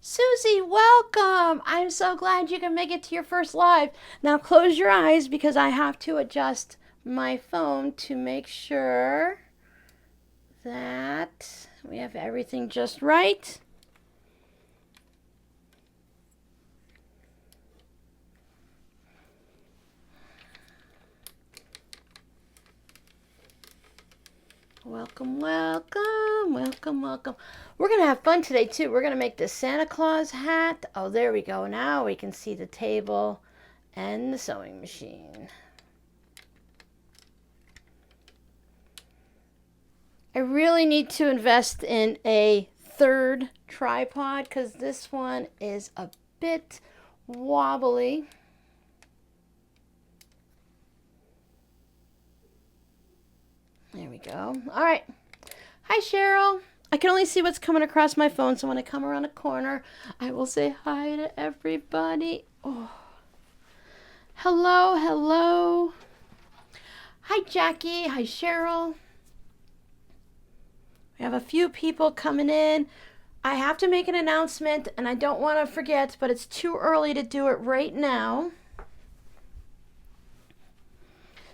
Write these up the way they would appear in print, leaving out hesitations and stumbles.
Susie, welcome! I'm so glad you can make it to your first live. Now close your eyes because I have to adjust my phone to make sure that we have everything just right. Welcome, welcome, welcome, welcome. We're going to have fun today, too. We're going to make the Santa Claus hat. Oh, there we go. Now we can see the table and the sewing machine. I really need to invest in a third tripod because this one is a bit wobbly. There we go. All right. Hi, Cheryl. I can only see what's coming across my phone, so when I come around a corner, I will say hi to everybody. Oh. Hello, hello. Hi, Jackie. Hi, Cheryl. We have a few people coming in. I have to make an announcement, and I don't want to forget, but it's too early to do it right now.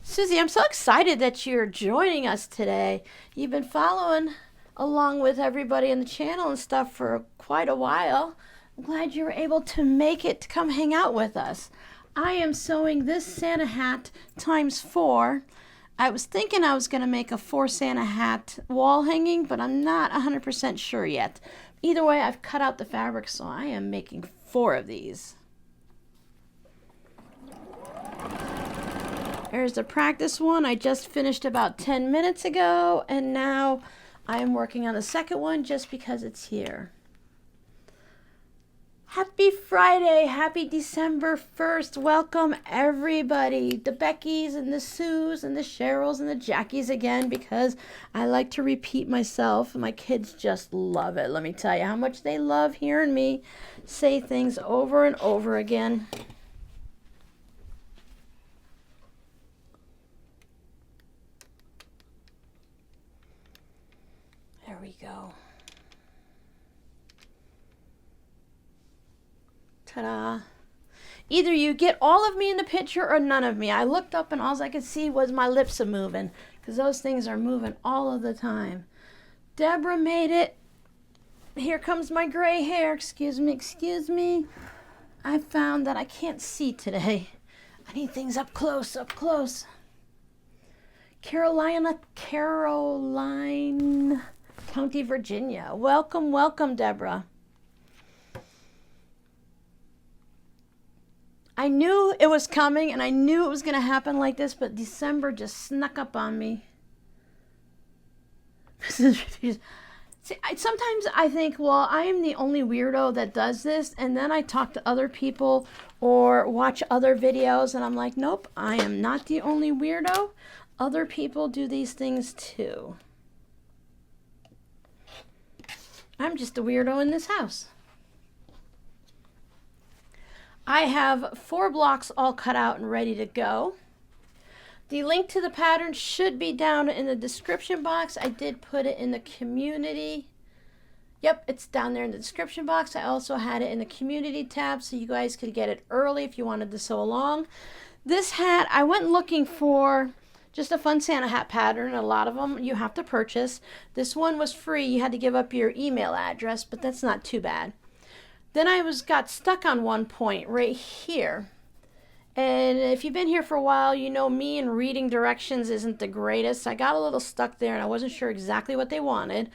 Susie, I'm so excited that you're joining us today. You've been following along with everybody in the channel and stuff for quite a while. I'm glad you were able to make it to come hang out with us. I am sewing this Santa hat times 4. I was thinking I was going to make a 4 Santa hat wall hanging, but I'm not 100% sure yet. Either way, I've cut out the fabric, so I am making 4 of these. There's the practice one I just finished about 10 minutes ago, and now I'm working on the second one just because it's here. Happy Friday, happy December 1st. Welcome everybody, the Beckys and the Sues and the Cheryls and the Jackies again, because I like to repeat myself. My kids just love it. Let me tell you how much they love hearing me say things over and over again. There we go. Ta-da. Either you get all of me in the picture or none of me. I looked up and all I could see was my lips a moving because those things are moving all of the time. Deborah made it. Here comes my gray hair. Excuse me, excuse me. I found that I can't see today. I need things up close, up close. Caroline, County, Virginia. Welcome, welcome, Deborah. I knew it was coming and I knew it was going to happen like this, but December just snuck up on me. See, sometimes I think, well, I am the only weirdo that does this, and then I talk to other people or watch other videos and I'm like, nope, I am not the only weirdo. Other people do these things too. I'm just a weirdo in this house. I have 4 blocks all cut out and ready to go. The link to the pattern should be down in the description box. I did put it in the community. Yep, it's down there in the description box. I also had it in the community tab so you guys could get it early if you wanted to sew along. This hat, I went looking for just a fun Santa hat pattern. A lot of them you have to purchase. This one was free. You had to give up your email address, but that's not too bad. Then I got stuck on one point right here. And if you've been here for a while, you know me and reading directions isn't the greatest. I got a little stuck there and I wasn't sure exactly what they wanted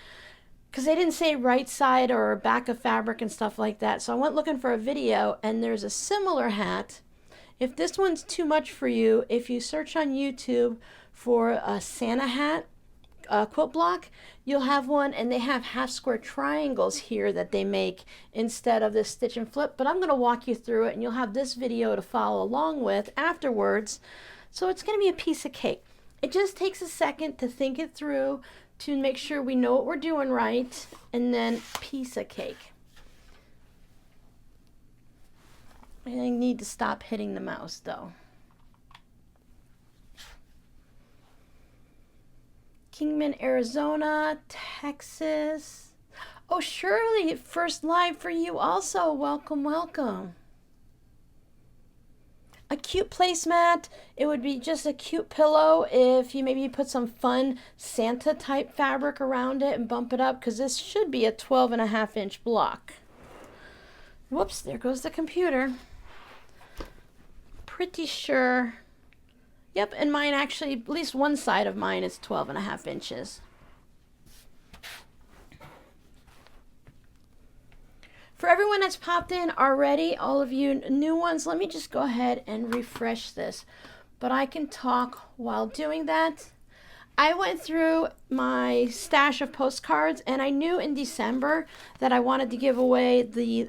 because they didn't say right side or back of fabric and stuff like that. So I went looking for a video, and there's a similar hat. If this one's too much for you, if you search on YouTube for a Santa hat quilt block, you'll have one, and they have half square triangles here that they make instead of this stitch and flip. But I'm going to walk you through it, and you'll have this video to follow along with afterwards. So it's going to be a piece of cake. It just takes a second to think it through, to make sure we know what we're doing right, and then piece of cake. I need to stop hitting the mouse though. Kingman, Arizona, Texas. Oh, Shirley, first live for you also. Welcome, welcome. A cute placemat. It would be just a cute pillow if you maybe put some fun Santa type fabric around it and bump it up, because this should be a 12.5-inch block. Whoops, there goes the computer. Pretty sure. Yep, and mine actually, at least one side of mine is 12.5 inches. For everyone that's popped in already, all of you new ones, let me just go ahead and refresh this. But I can talk while doing that. I went through my stash of postcards, and I knew in December that I wanted to give away the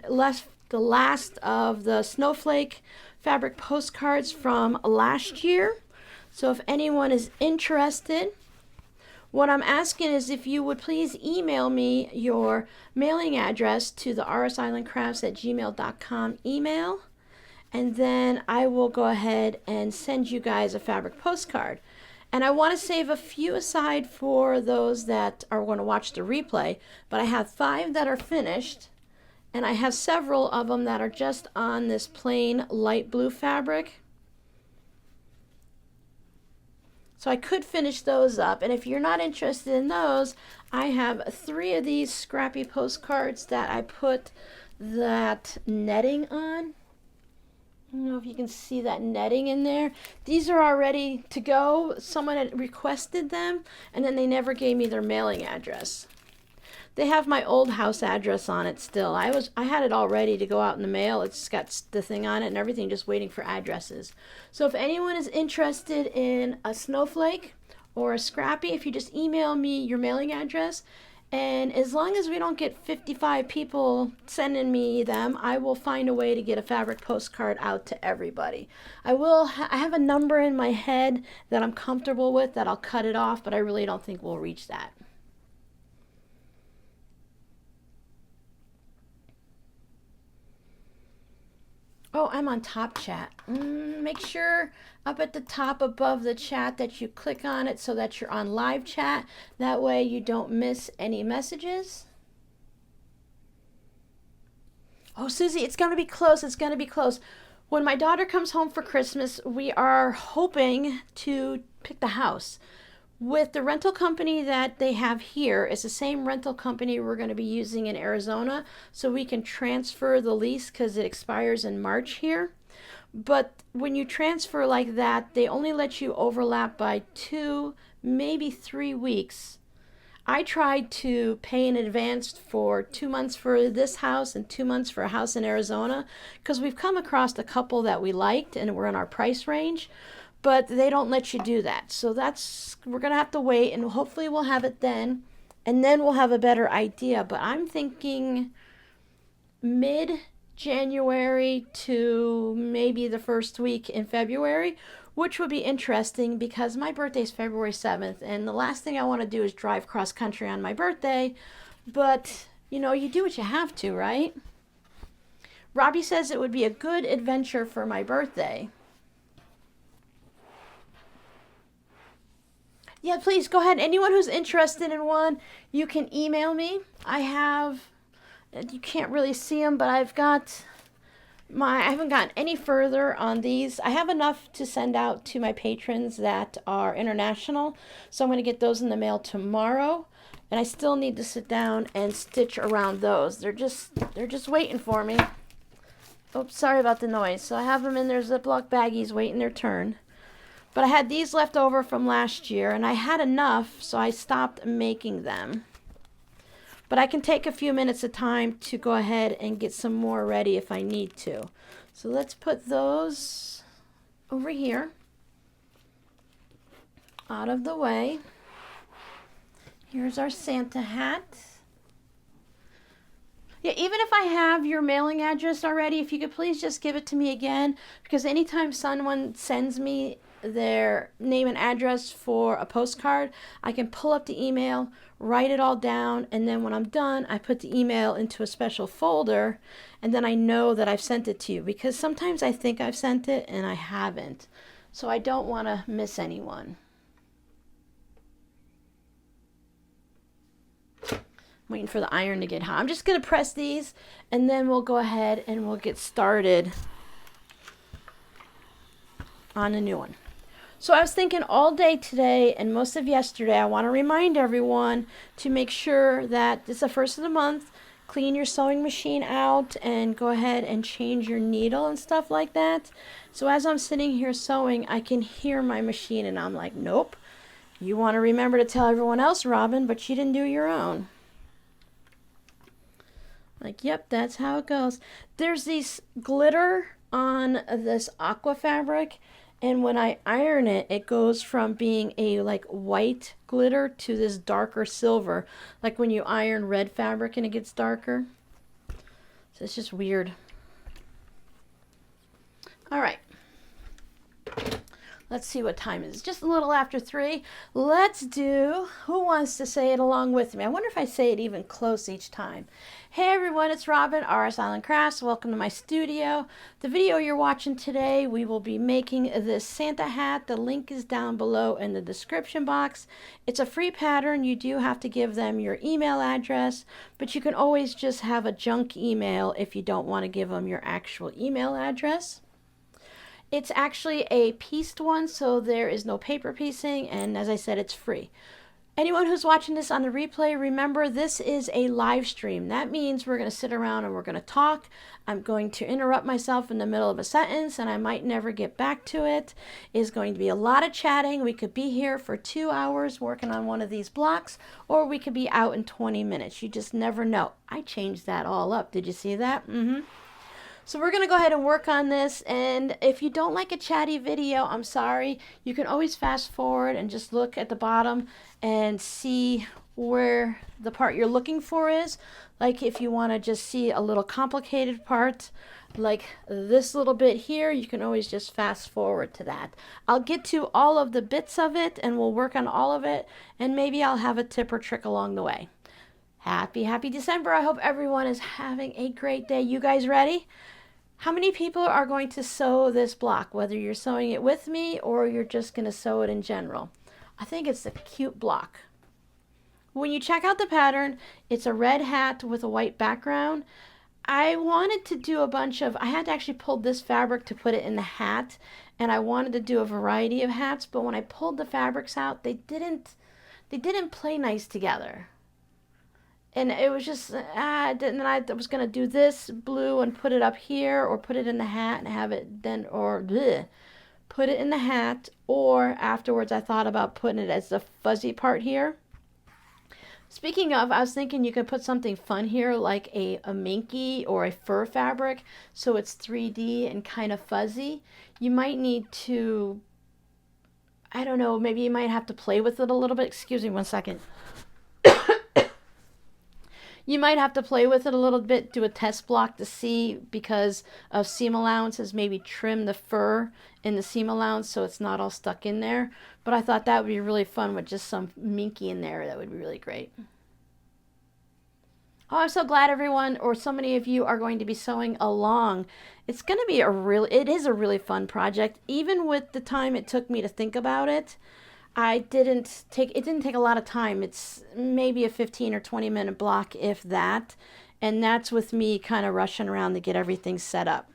last of the snowflake fabric postcards from last year. So if anyone is interested, what I'm asking is if you would please email me your mailing address to the RsIslandCrafts@gmail.com email, and then I will go ahead and send you guys a fabric postcard. And I want to save a few aside for those that are going to watch the replay, but I have 5 that are finished, and I have several of them that are just on this plain light blue fabric. So I could finish those up, and if you're not interested in those, I have 3 of these scrappy postcards that I put that netting on. I don't know if you can see that netting in there. These are all ready to go. Someone had requested them, and then they never gave me their mailing address. They have my old house address on it still. I had it all ready to go out in the mail. It's got the thing on it and everything, just waiting for addresses. So if anyone is interested in a snowflake or a scrappy, if you just email me your mailing address, and as long as we don't get 55 people sending me them, I will find a way to get a fabric postcard out to everybody. I have a number in my head that I'm comfortable with that I'll cut it off, but I really don't think we'll reach that. Oh, I'm on top chat. Make sure up at the top above the chat that you click on it so that you're on live chat. That way you don't miss any messages. Oh, Susie, it's going to be close. It's going to be close. When my daughter comes home for Christmas, we are hoping to pick the house. With the rental company that they have here, it's the same rental company we're going to be using in Arizona, so we can transfer the lease because it expires in March here. But when you transfer like that, they only let you overlap by 2, maybe 3 weeks. I tried to pay in advance for 2 months for this house and 2 months for a house in Arizona because we've come across a couple that we liked and we're in our price range. But they don't let you do that. So we're going to have to wait, and hopefully we'll have it then. And then we'll have a better idea. But I'm thinking mid-January to maybe the first week in February, which would be interesting because my birthday is February 7th. And the last thing I want to do is drive cross country on my birthday. But, you do what you have to, right? Robbie says it would be a good adventure for my birthday. Yeah, please go ahead. Anyone who's interested in one, you can email me. You can't really see them, but I haven't gotten any further on these. I have enough to send out to my patrons that are international, so I'm going to get those in the mail tomorrow. And I still need to sit down and stitch around those. They're just waiting for me. Oops, sorry about the noise. So I have them in their Ziploc baggies waiting their turn. But I had these left over from last year, and I had enough, so I stopped making them. But I can take a few minutes of time to go ahead and get some more ready if I need to. So let's put those over here, out of the way. Here's our Santa hat. Yeah, even if I have your mailing address already, if you could please just give it to me again, because anytime someone sends me their name and address for a postcard, I can pull up the email, write it all down, and then when I'm done, I put the email into a special folder, and then I know that I've sent it to you, because sometimes I think I've sent it and I haven't. So I don't want to miss anyone. waiting for the iron to get hot. I'm just going to press these and then we'll go ahead and we'll get started on a new one. So I was thinking all day today and most of yesterday, I want to remind everyone to make sure that it's the first of the month, clean your sewing machine out and go ahead and change your needle and stuff like that. So as I'm sitting here sewing, I can hear my machine and I'm like, nope, you want to remember to tell everyone else, Robin, but you didn't do your own. Like, yep, that's how it goes. There's these glitter on this aqua fabric. And when I iron it, it goes from being a like white glitter to this darker silver. Like when you iron red fabric and it gets darker. So it's just weird. All right. Let's see what time it is. Just a little after 3. Let's do, who wants to say it along with me? I wonder if I say it even close each time. Hey everyone, it's Robin, RsIslandCrafts. Welcome to my studio. The video you're watching today, we will be making this Santa hat. The link is down below in the description box. It's a free pattern. You do have to give them your email address, but you can always just have a junk email if you don't want to give them your actual email address. It's actually a pieced one, so there is no paper piecing, and as I said, it's free. Anyone who's watching this on the replay, remember this is a live stream. That means we're going to sit around and we're going to talk. I'm going to interrupt myself in the middle of a sentence, and I might never get back to it. It's going to be a lot of chatting. We could be here for 2 hours working on one of these blocks, or we could be out in 20 minutes. You just never know. I changed that all up. Did you see that? So we're going to go ahead and work on this, and if you don't like a chatty video, I'm sorry. You can always fast forward and just look at the bottom and see where the part you're looking for is. Like if you want to just see a little complicated part, like this little bit here, you can always just fast forward to that. I'll get to all of the bits of it, and we'll work on all of it, and maybe I'll have a tip or trick along the way. Happy December. I hope everyone is having a great day. You guys ready? How many people are going to sew this block, whether you're sewing it with me or you're just going to sew it in general? I think it's a cute block. When you check out the pattern, it's a red hat with a white background. I wanted to do a bunch of, I had to actually pull this fabric to put it in the hat, and I wanted to do a variety of hats, but when I pulled the fabrics out, they didn't play nice together. And it was just, then I was going to do this blue and put it up here, or put it in the hat and have it then, or bleh, put it in the hat, or afterwards I thought about putting it as the fuzzy part here. Speaking of, I was thinking you could put something fun here, like a minky or a fur fabric, so it's 3D and kind of fuzzy. You might need to, I don't know, maybe you might have to play with it a little bit. Excuse me one second. You might have to play with it a little bit, do a test block to see, because of seam allowances, maybe trim the fur in the seam allowance so it's not all stuck in there. But I thought that would be really fun with just some minky in there. That would be really great. Oh, I'm so glad everyone, or so many of you, are going to be sewing along. It's going to be it is a really fun project. Even with the time it took me to think about it, it didn't take a lot of time. It's maybe a 15 or 20 minute block, if that. And that's with me kind of rushing around to get everything set up.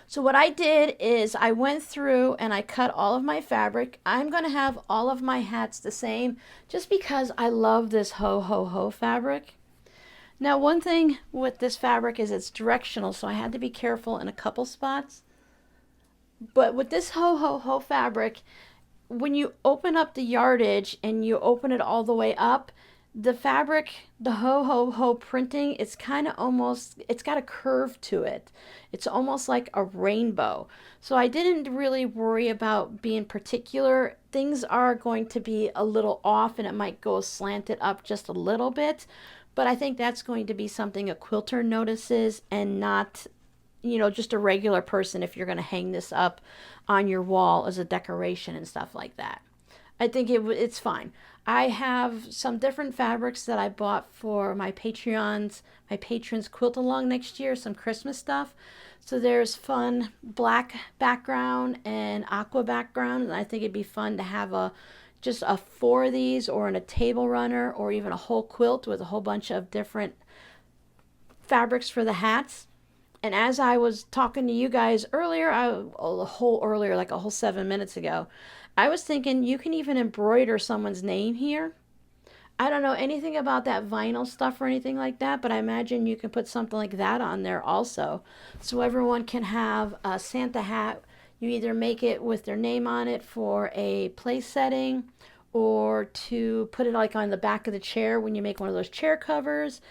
So what I did is I went through and I cut all of my fabric. I'm going to have all of my hats the same just because I love this ho fabric. Now one thing with this fabric is it's directional, so I had to be careful in a couple spots. But with this ho fabric, when you open up the yardage and you open it all the way up, the fabric, the ho printing, it's kind of almost, it's got a curve to it. It's almost like a rainbow. So I didn't really worry about being particular. Things are going to be a little off and it might go slanted up just a little bit, but I think that's going to be something a quilter notices and not, you know, just a regular person if you're going to hang this up on your wall as a decoration and stuff like that. I think it's fine. I have some different fabrics that I bought for my patrons quilt along next year, some Christmas stuff. So there's fun black background and aqua background, and I think it'd be fun to have a just a 4 of these, or in a table runner, or even a whole quilt with a whole bunch of different fabrics for the hats. And as I was talking to you guys earlier, like a whole 7 minutes ago, I was thinking you can even embroider someone's name here. I don't know anything about that vinyl stuff or anything like that, but I imagine you can put something like that on there also. So everyone can have a Santa hat. You either make it with their name on it for a place setting, or to put it like on the back of the chair when you make one of those chair covers.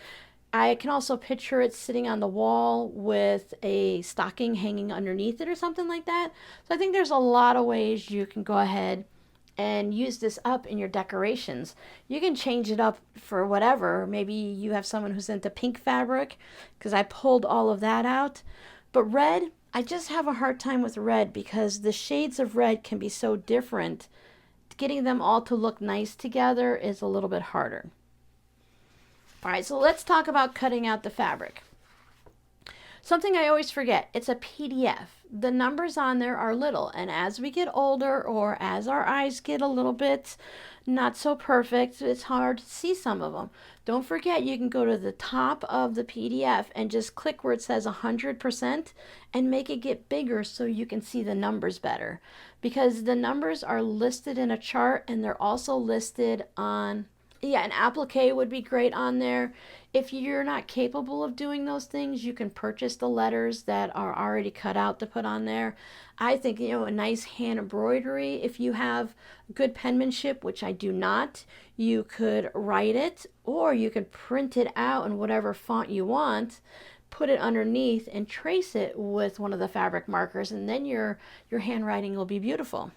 I can also picture it sitting on the wall with a stocking hanging underneath it or something like that. So I think there's a lot of ways you can go ahead and use this up in your decorations. You can change it up for whatever. Maybe you have someone who's into pink fabric, because I pulled all of that out. But red, I just have a hard time with red because the shades of red can be so different. Getting them all to look nice together is a little bit harder. All right, so let's talk about cutting out the fabric. Something I always forget, it's a PDF. The numbers on there are little, and as we get older, or as our eyes get a little bit not so perfect, it's hard to see some of them. Don't forget, you can go to the top of the PDF and just click where it says 100% and make it get bigger so you can see the numbers better. Because the numbers are listed in a chart, and they're also listed on, an applique would be great on there. If you're not capable of doing those things, you can purchase the letters that are already cut out to put on there. I think, a nice hand embroidery, if you have good penmanship, which I do not, you could write it, or you could print it out in whatever font you want, put it underneath and trace it with one of the fabric markers, and then your handwriting will be beautiful.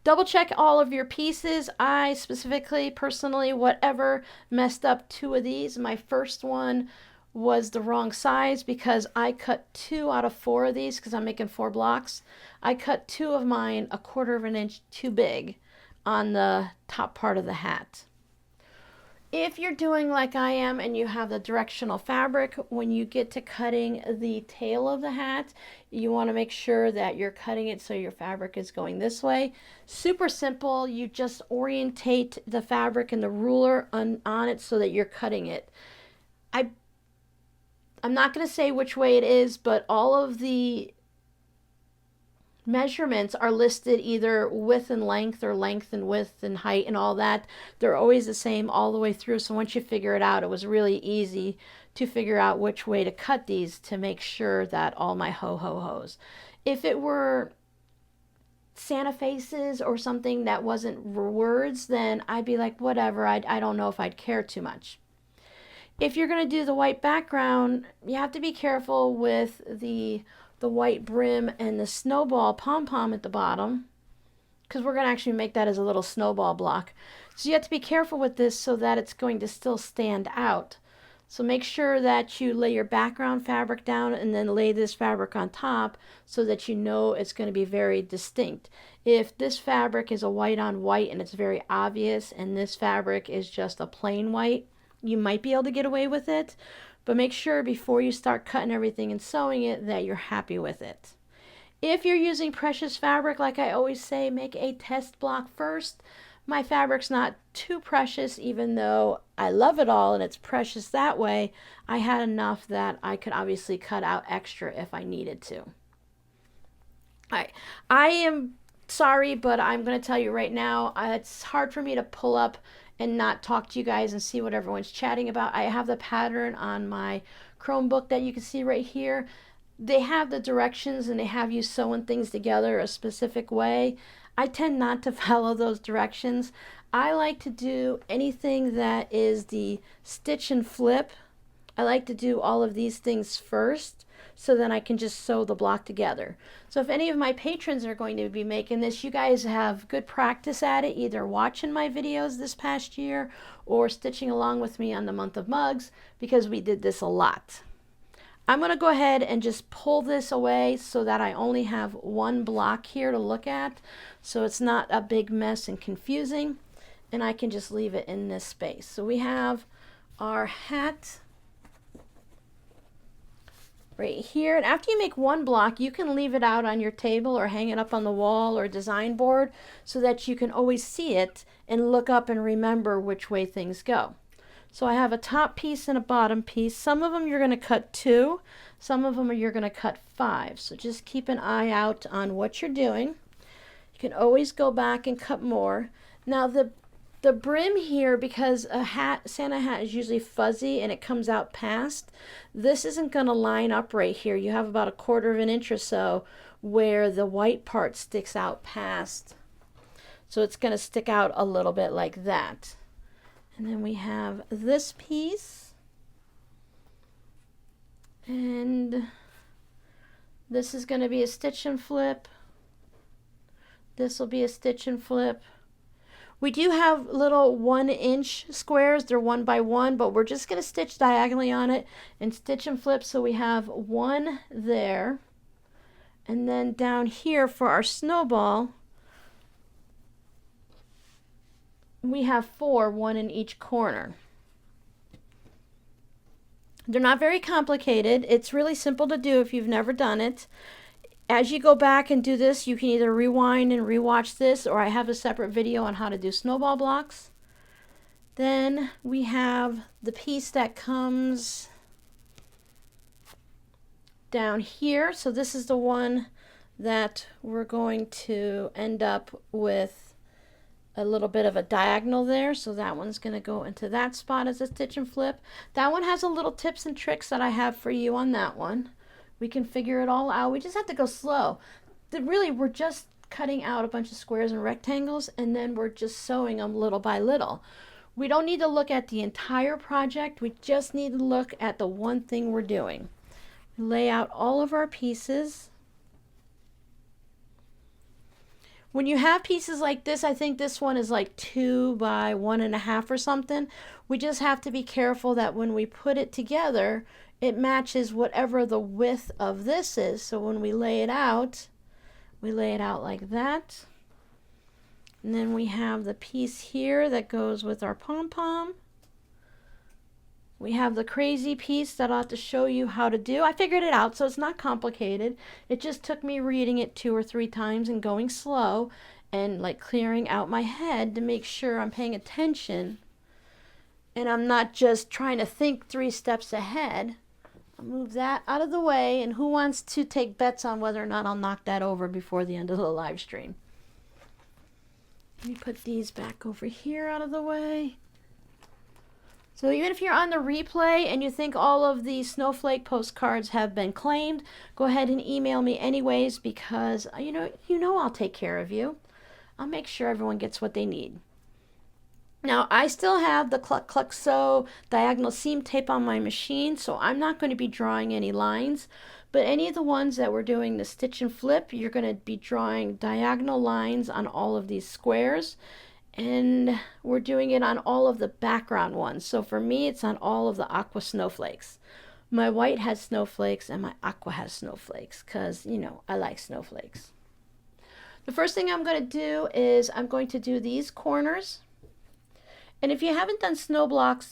Double check all of your pieces. I specifically, personally, whatever, messed up 2 of these. My first one was the wrong size because I cut 2 out of 4 of these because I'm making 4 blocks. I cut 2 of mine 1/4 of an inch too big on the top part of the hat. If you're doing like I am and you have the directional fabric, when you get to cutting the tail of the hat, you want to make sure that you're cutting it so your fabric is going this way. Super simple. You just orientate the fabric and the ruler on it so that you're cutting it. I'm not going to say which way it is, but all of the measurements are listed either width and length, or length and width and height and all that. They're always the same all the way through. So once you figure it out, it was really easy to figure out which way to cut these to make sure that all my ho-ho-hos. If it were Santa faces or something that wasn't words, then I'd be like, whatever, I don't know if I'd care too much. If you're going to do the white background, you have to be careful with the white brim and the snowball pom-pom at the bottom, because we're going to actually make that as a little snowball block. So you have to be careful with this so that it's going to still stand out. So make sure that you lay your background fabric down and then lay this fabric on top so that you know it's going to be very distinct. If this fabric is a white on white and it's very obvious, and this fabric is just a plain white, you might be able to get away with it. But make sure before you start cutting everything and sewing it that you're happy with it. If you're using precious fabric, like I always say, make a test block first. My fabric's not too precious, even though I love it all and it's precious that way. I had enough that I could obviously cut out extra if I needed to. I am sorry, but I'm going to tell you right now, it's hard for me to pull up and not talk to you guys and see what everyone's chatting about. I have the pattern on my Chromebook that you can see right here. They have the directions and they have you sewing things together a specific way. I tend not to follow those directions. I like to do anything that is the stitch and flip. I like to do all of these things first, so then I can just sew the block together. So if any of my patrons are going to be making this, you guys have good practice at it, either watching my videos this past year or stitching along with me on the month of mugs, because we did this a lot. I'm going to go ahead and just pull this away so that I only have one block here to look at, so it's not a big mess and confusing, and I can just leave it in this space. So we have our hat right here. And after you make one block, you can leave it out on your table or hang it up on the wall or design board so that you can always see it and look up and remember which way things go. So I have a top piece and a bottom piece. Some of them you're going to cut 2, some of them you're going to cut 5. So just keep an eye out on what you're doing. You can always go back and cut more. Now the brim here, because a Santa hat is usually fuzzy and it comes out past, this isn't going to line up right here. You have about 1/4 inch or so where the white part sticks out past. So it's going to stick out a little bit like that. And then we have this piece. And this is going to be a stitch and flip. This will be a stitch and flip. We do have little 1-inch squares. They're 1 by 1, but we're just going to stitch diagonally on it and stitch and flip. So we have 1 there. And then down here for our snowball, we have 4, 1 in each corner. They're not very complicated. It's really simple to do if you've never done it. As you go back and do this, you can either rewind and rewatch this, or I have a separate video on how to do snowball blocks. Then we have the piece that comes down here. So this is the one that we're going to end up with a little bit of a diagonal there. So that one's going to go into that spot as a stitch and flip. That one has a little tips and tricks that I have for you on that one. We can figure it all out. We just have to go slow. Really, we're just cutting out a bunch of squares and rectangles, and then we're just sewing them little by little. We don't need to look at the entire project. We just need to look at the one thing we're doing. Lay out all of our pieces. When you have pieces like this, I think this one is like 2 by 1.5 or something. We just have to be careful that when we put it together, it matches whatever the width of this is. So when we lay it out like that. And then we have the piece here that goes with our pom-pom. We have the crazy piece that I'll have to show you how to do. I figured it out, so it's not complicated. It just took me reading it 2 or 3 times and going slow and like clearing out my head to make sure I'm paying attention and I'm not just trying to think 3 steps ahead. I'll move that out of the way, and who wants to take bets on whether or not I'll knock that over before the end of the live stream? Let me put these back over here out of the way. So even if you're on the replay and you think all of the snowflake postcards have been claimed, go ahead and email me anyways, because you know I'll take care of you. I'll make sure everyone gets what they need. Now I still have the Cluck Cluck Sew diagonal seam tape on my machine, so I'm not going to be drawing any lines, but any of the ones that we're doing the stitch and flip, you're going to be drawing diagonal lines on all of these squares. And we're doing it on all of the background ones. So for me, it's on all of the aqua snowflakes. My white has snowflakes and my aqua has snowflakes because, I like snowflakes. The first thing I'm going to do is I'm going to do these corners. And if you haven't done snowball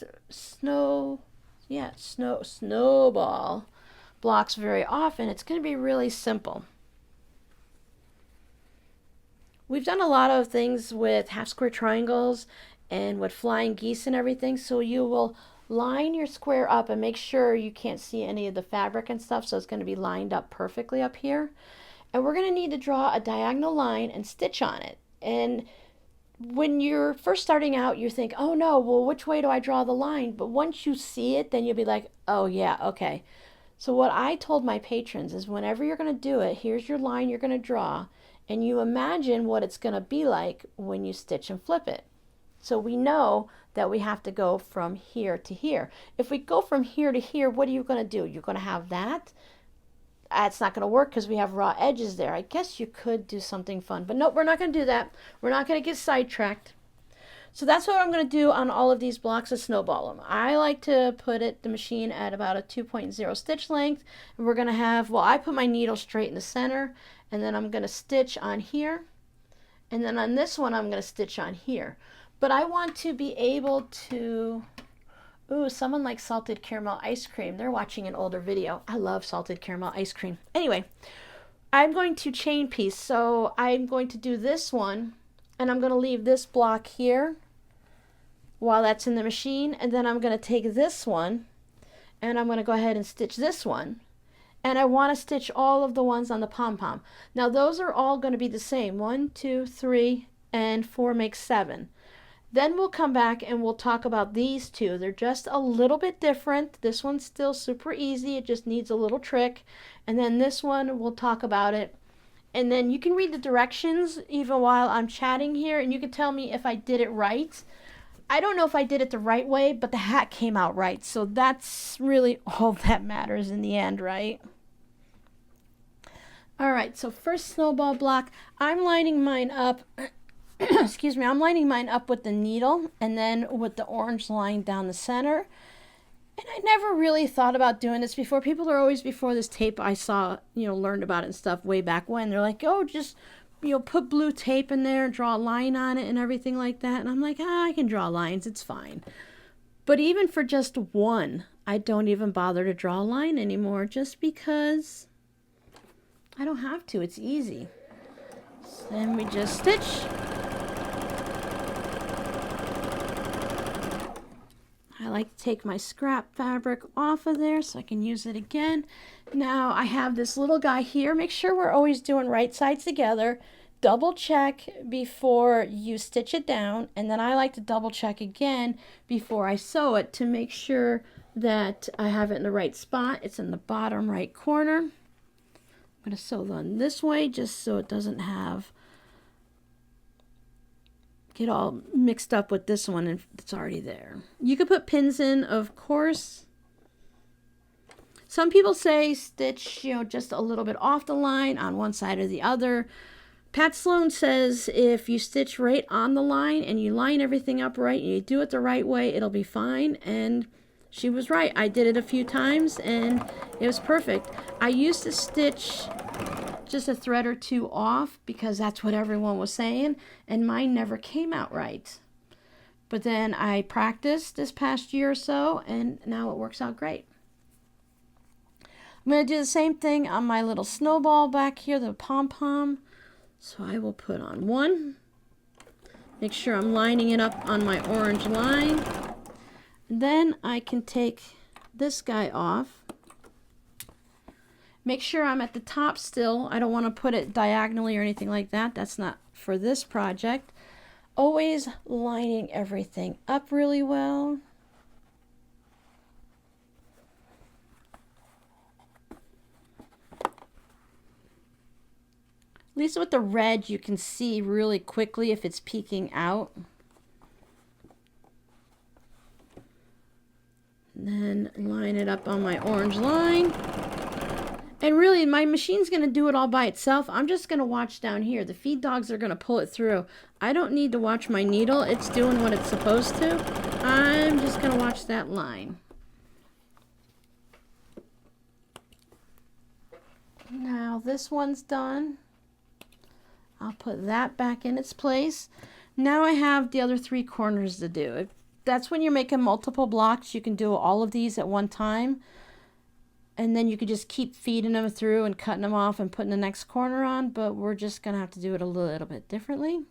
blocks very often, it's going to be really simple. We've done a lot of things with half square triangles and with flying geese and everything, so you will line your square up and make sure you can't see any of the fabric and stuff, so it's going to be lined up perfectly up here. And we're going to need to draw a diagonal line and stitch on it. And when you're first starting out, you think, oh no, well, which way do I draw the line? But once you see it, then you'll be like, oh yeah, okay. So what I told my patrons is whenever you're going to do it, here's your line you're going to draw. And you imagine what it's going to be like when you stitch and flip it. So we know that we have to go from here to here. If we go from here to here, what are you going to do? You're going to have that. It's not going to work because we have raw edges there. I guess you could do something fun, but nope, we're not going to do that. We're not going to get sidetracked. So that's what I'm going to do on all of these blocks of Snowball them. I like to put the machine at about a 2.0 stitch length. And we're going to have, I put my needle straight in the center. And then I'm going to stitch on here. And then on this one, I'm going to stitch on here. But I want to be able to Ooh, someone likes salted caramel ice cream. They're watching an older video. I love salted caramel ice cream. Anyway, I'm going to chain piece. So I'm going to do this one, and I'm going to leave this block here while that's in the machine. And then I'm going to take this one, and I'm going to go ahead and stitch this one. And I want to stitch all of the ones on the pom-pom. Now those are all going to be the same. 1, 2, 3, and 4 makes 7. Then we'll come back and we'll talk about these two. They're just a little bit different. This one's still super easy. It just needs a little trick. And then this one, we'll talk about it. And then you can read the directions even while I'm chatting here, and you can tell me if I did it right. I don't know if I did it the right way, but the hat came out right. So that's really all that matters in the end, right? All right, so first snowball block, I'm lining mine up. Excuse me, I'm lining mine up with the needle and then with the orange line down the center. And I never really thought about doing this before. People are always, before this tape I saw, learned about it and stuff way back when. They're like, oh, just, put blue tape in there and draw a line on it and everything like that. And I'm like, I can draw lines, it's fine. But even for just one, I don't even bother to draw a line anymore just because I don't have to. It's easy. So then we just stitch. I like to take my scrap fabric off of there so I can use it again. Now I have this little guy here. Make sure we're always doing right sides together. Double check before you stitch it down, and then I like to double check again before I sew it to make sure that I have it in the right spot. It's in the bottom right corner. I'm going to sew on this way just so it doesn't get all mixed up with this one and it's already there. You could put pins in, of course. Some people say stitch, just a little bit off the line on one side or the other. Pat Sloan says if you stitch right on the line and you line everything up right and you do it the right way, it'll be fine. And she was right. I did it a few times and it was perfect. I used to stitch just a thread or two off because that's what everyone was saying, and mine never came out right. But then I practiced this past year or so, and now it works out great. I'm going to do the same thing on my little snowball back here, the pom-pom. So I will put on one. Make sure I'm lining it up on my orange line. Then I can take this guy off. Make sure I'm at the top still. I don't want to put it diagonally or anything like that. That's not for this project. Always lining everything up really well. At least with the red, you can see really quickly if it's peeking out. And then line it up on my orange line. And really, my machine's going to do it all by itself. I'm just going to watch down here. The feed dogs are going to pull it through. I don't need to watch my needle. It's doing what it's supposed to. I'm just going to watch that line. Now this one's done. I'll put that back in its place. Now I have the other 3 corners to do. That's when you're making multiple blocks. You can do all of these at one time. And then you could just keep feeding them through and cutting them off and putting the next corner on, but we're just going to have to do it a little bit differently.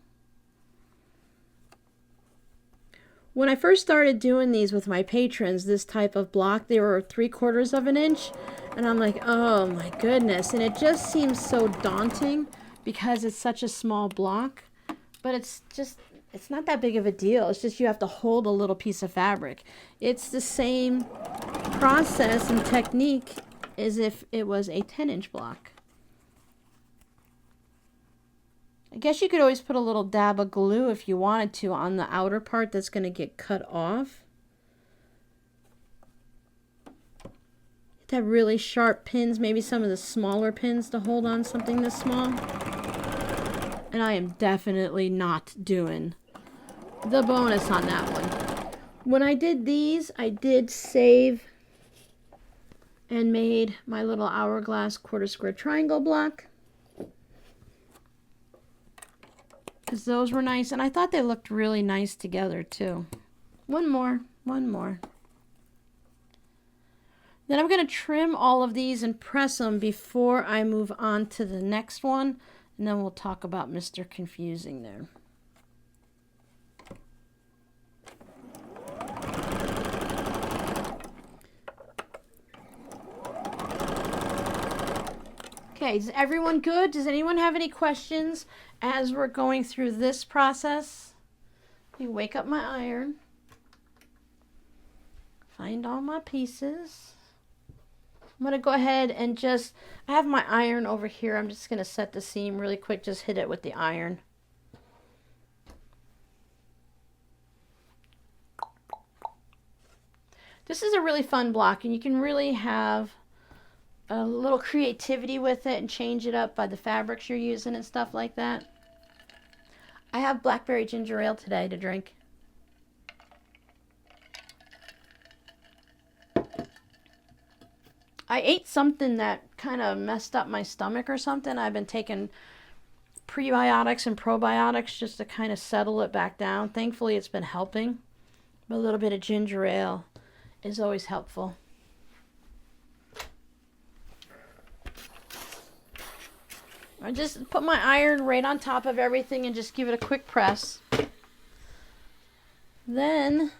When I first started doing these with my patrons, this type of block, they were 3/4 of an inch, and I'm like, oh my goodness, and it just seems so daunting because it's such a small block, but it's not that big of a deal. It's just you have to hold a little piece of fabric. It's the same process and technique as if it was a 10-inch block. I guess you could always put a little dab of glue if you wanted to on the outer part that's going to get cut off. Have really sharp pins, maybe some of the smaller pins to hold on something this small. And I am definitely not doing the bonus on that one. When I did these, I did save and made my little hourglass 1/4 square triangle block, because those were nice, and I thought they looked really nice together too. One more. Then I'm going to trim all of these and press them before I move on to the next one. And then we'll talk about Mr. Confusing there. Okay, is everyone good? Does anyone have any questions as we're going through this process? You wake up my iron. Find all my pieces. I'm going to go ahead and I have my iron over here. I'm just going to set the seam really quick. Just hit it with the iron. This is a really fun block, and you can really have a little creativity with it and change it up by the fabrics you're using and stuff like that. I have blackberry ginger ale today to drink. I ate something that kind of messed up my stomach or something. I've been taking prebiotics and probiotics just to kind of settle it back down. Thankfully, it's been helping. But a little bit of ginger ale is always helpful. I just put my iron right on top of everything and just give it a quick press. Then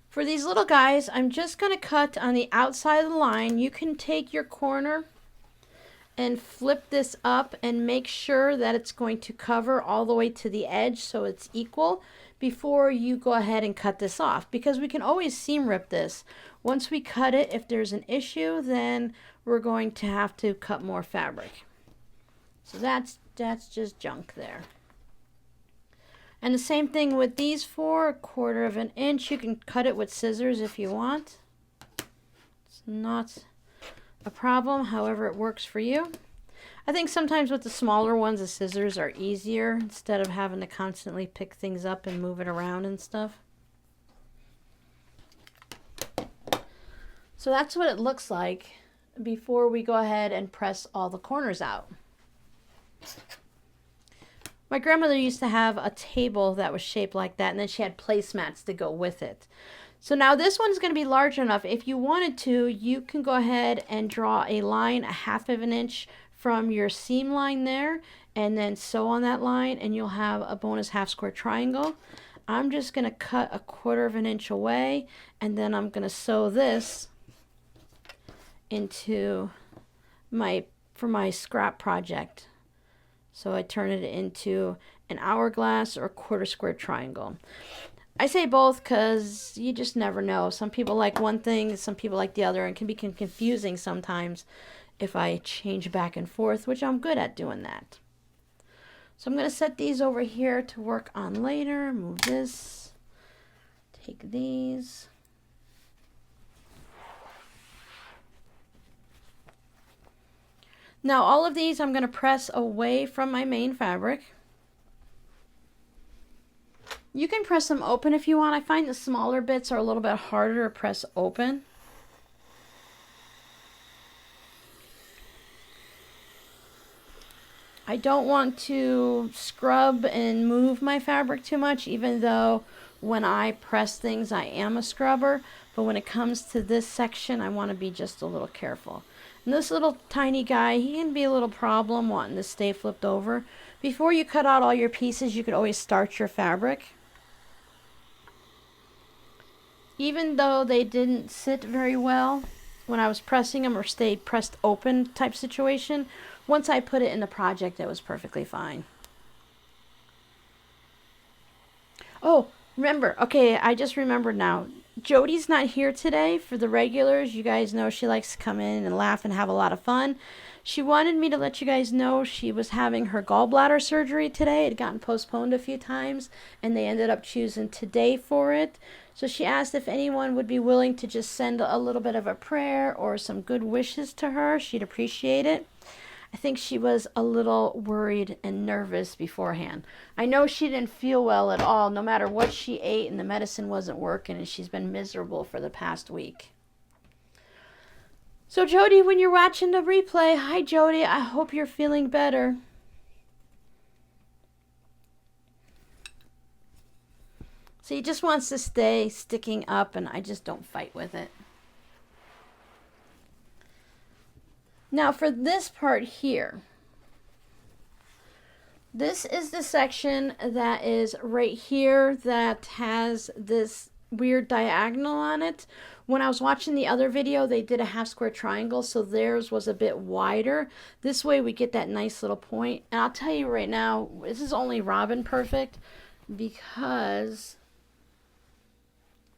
for these little guys, I'm just going to cut on the outside of the line. You can take your corner and flip this up and make sure that it's going to cover all the way to the edge so it's equal before you go ahead and cut this off, because we can always seam rip this. Once we cut it, if there's an issue, then we're going to have to cut more fabric. So that's just junk there. And the same thing with these four, 1/4 of an inch. You can cut it with scissors if you want. It's not a problem, however it works for you. I think sometimes with the smaller ones, the scissors are easier instead of having to constantly pick things up and move it around and stuff. So that's what it looks like before we go ahead and press all the corners out. My grandmother used to have a table that was shaped like that, and then she had placemats to go with it. So now this one's going to be large enough. If you wanted to, you can go ahead and draw a line 1/2 of an inch from your seam line there, and then sew on that line, and you'll have a bonus 1/2 square triangle. I'm just going to cut 1/4 of an inch away, and then I'm going to sew this into for my scrap project. So I turn it into an hourglass or a 1/4 square triangle. I say both because you just never know. Some people like one thing, some people like the other, and it can be confusing sometimes if I change back and forth, which I'm good at doing that. So I'm going to set these over here to work on later. Move this. Take these. Now all of these I'm going to press away from my main fabric. You can press them open if you want. I find the smaller bits are a little bit harder to press open. I don't want to scrub and move my fabric too much, even though when I press things I am a scrubber. But when it comes to this section, I want to be just a little careful. And this little tiny guy, he can be a little problem wanting to stay flipped over. Before you cut out all your pieces, you could always starch your fabric. Even though they didn't sit very well when I was pressing them or stayed pressed open type situation, once I put it in the project, it was perfectly fine. Oh, remember, okay, I just remembered now. Jody's not here today for the regulars. You guys know she likes to come in and laugh and have a lot of fun. She wanted me to let you guys know she was having her gallbladder surgery today. It had gotten postponed a few times, and they ended up choosing today for it. So she asked if anyone would be willing to just send a little bit of a prayer or some good wishes to her. She'd appreciate it. I think she was a little worried and nervous beforehand. I know she didn't feel well at all, no matter what she ate, and the medicine wasn't working, and she's been miserable for the past week. So Jody, when you're watching the replay, hi Jody, I hope you're feeling better. So he just wants to stay sticking up, and I just don't fight with it. Now for this part here, this is the section that is right here that has this weird diagonal on it. When I was watching the other video, they did a half square triangle, so theirs was a bit wider. This way we get that nice little point. And I'll tell you right now, this is only Robin perfect because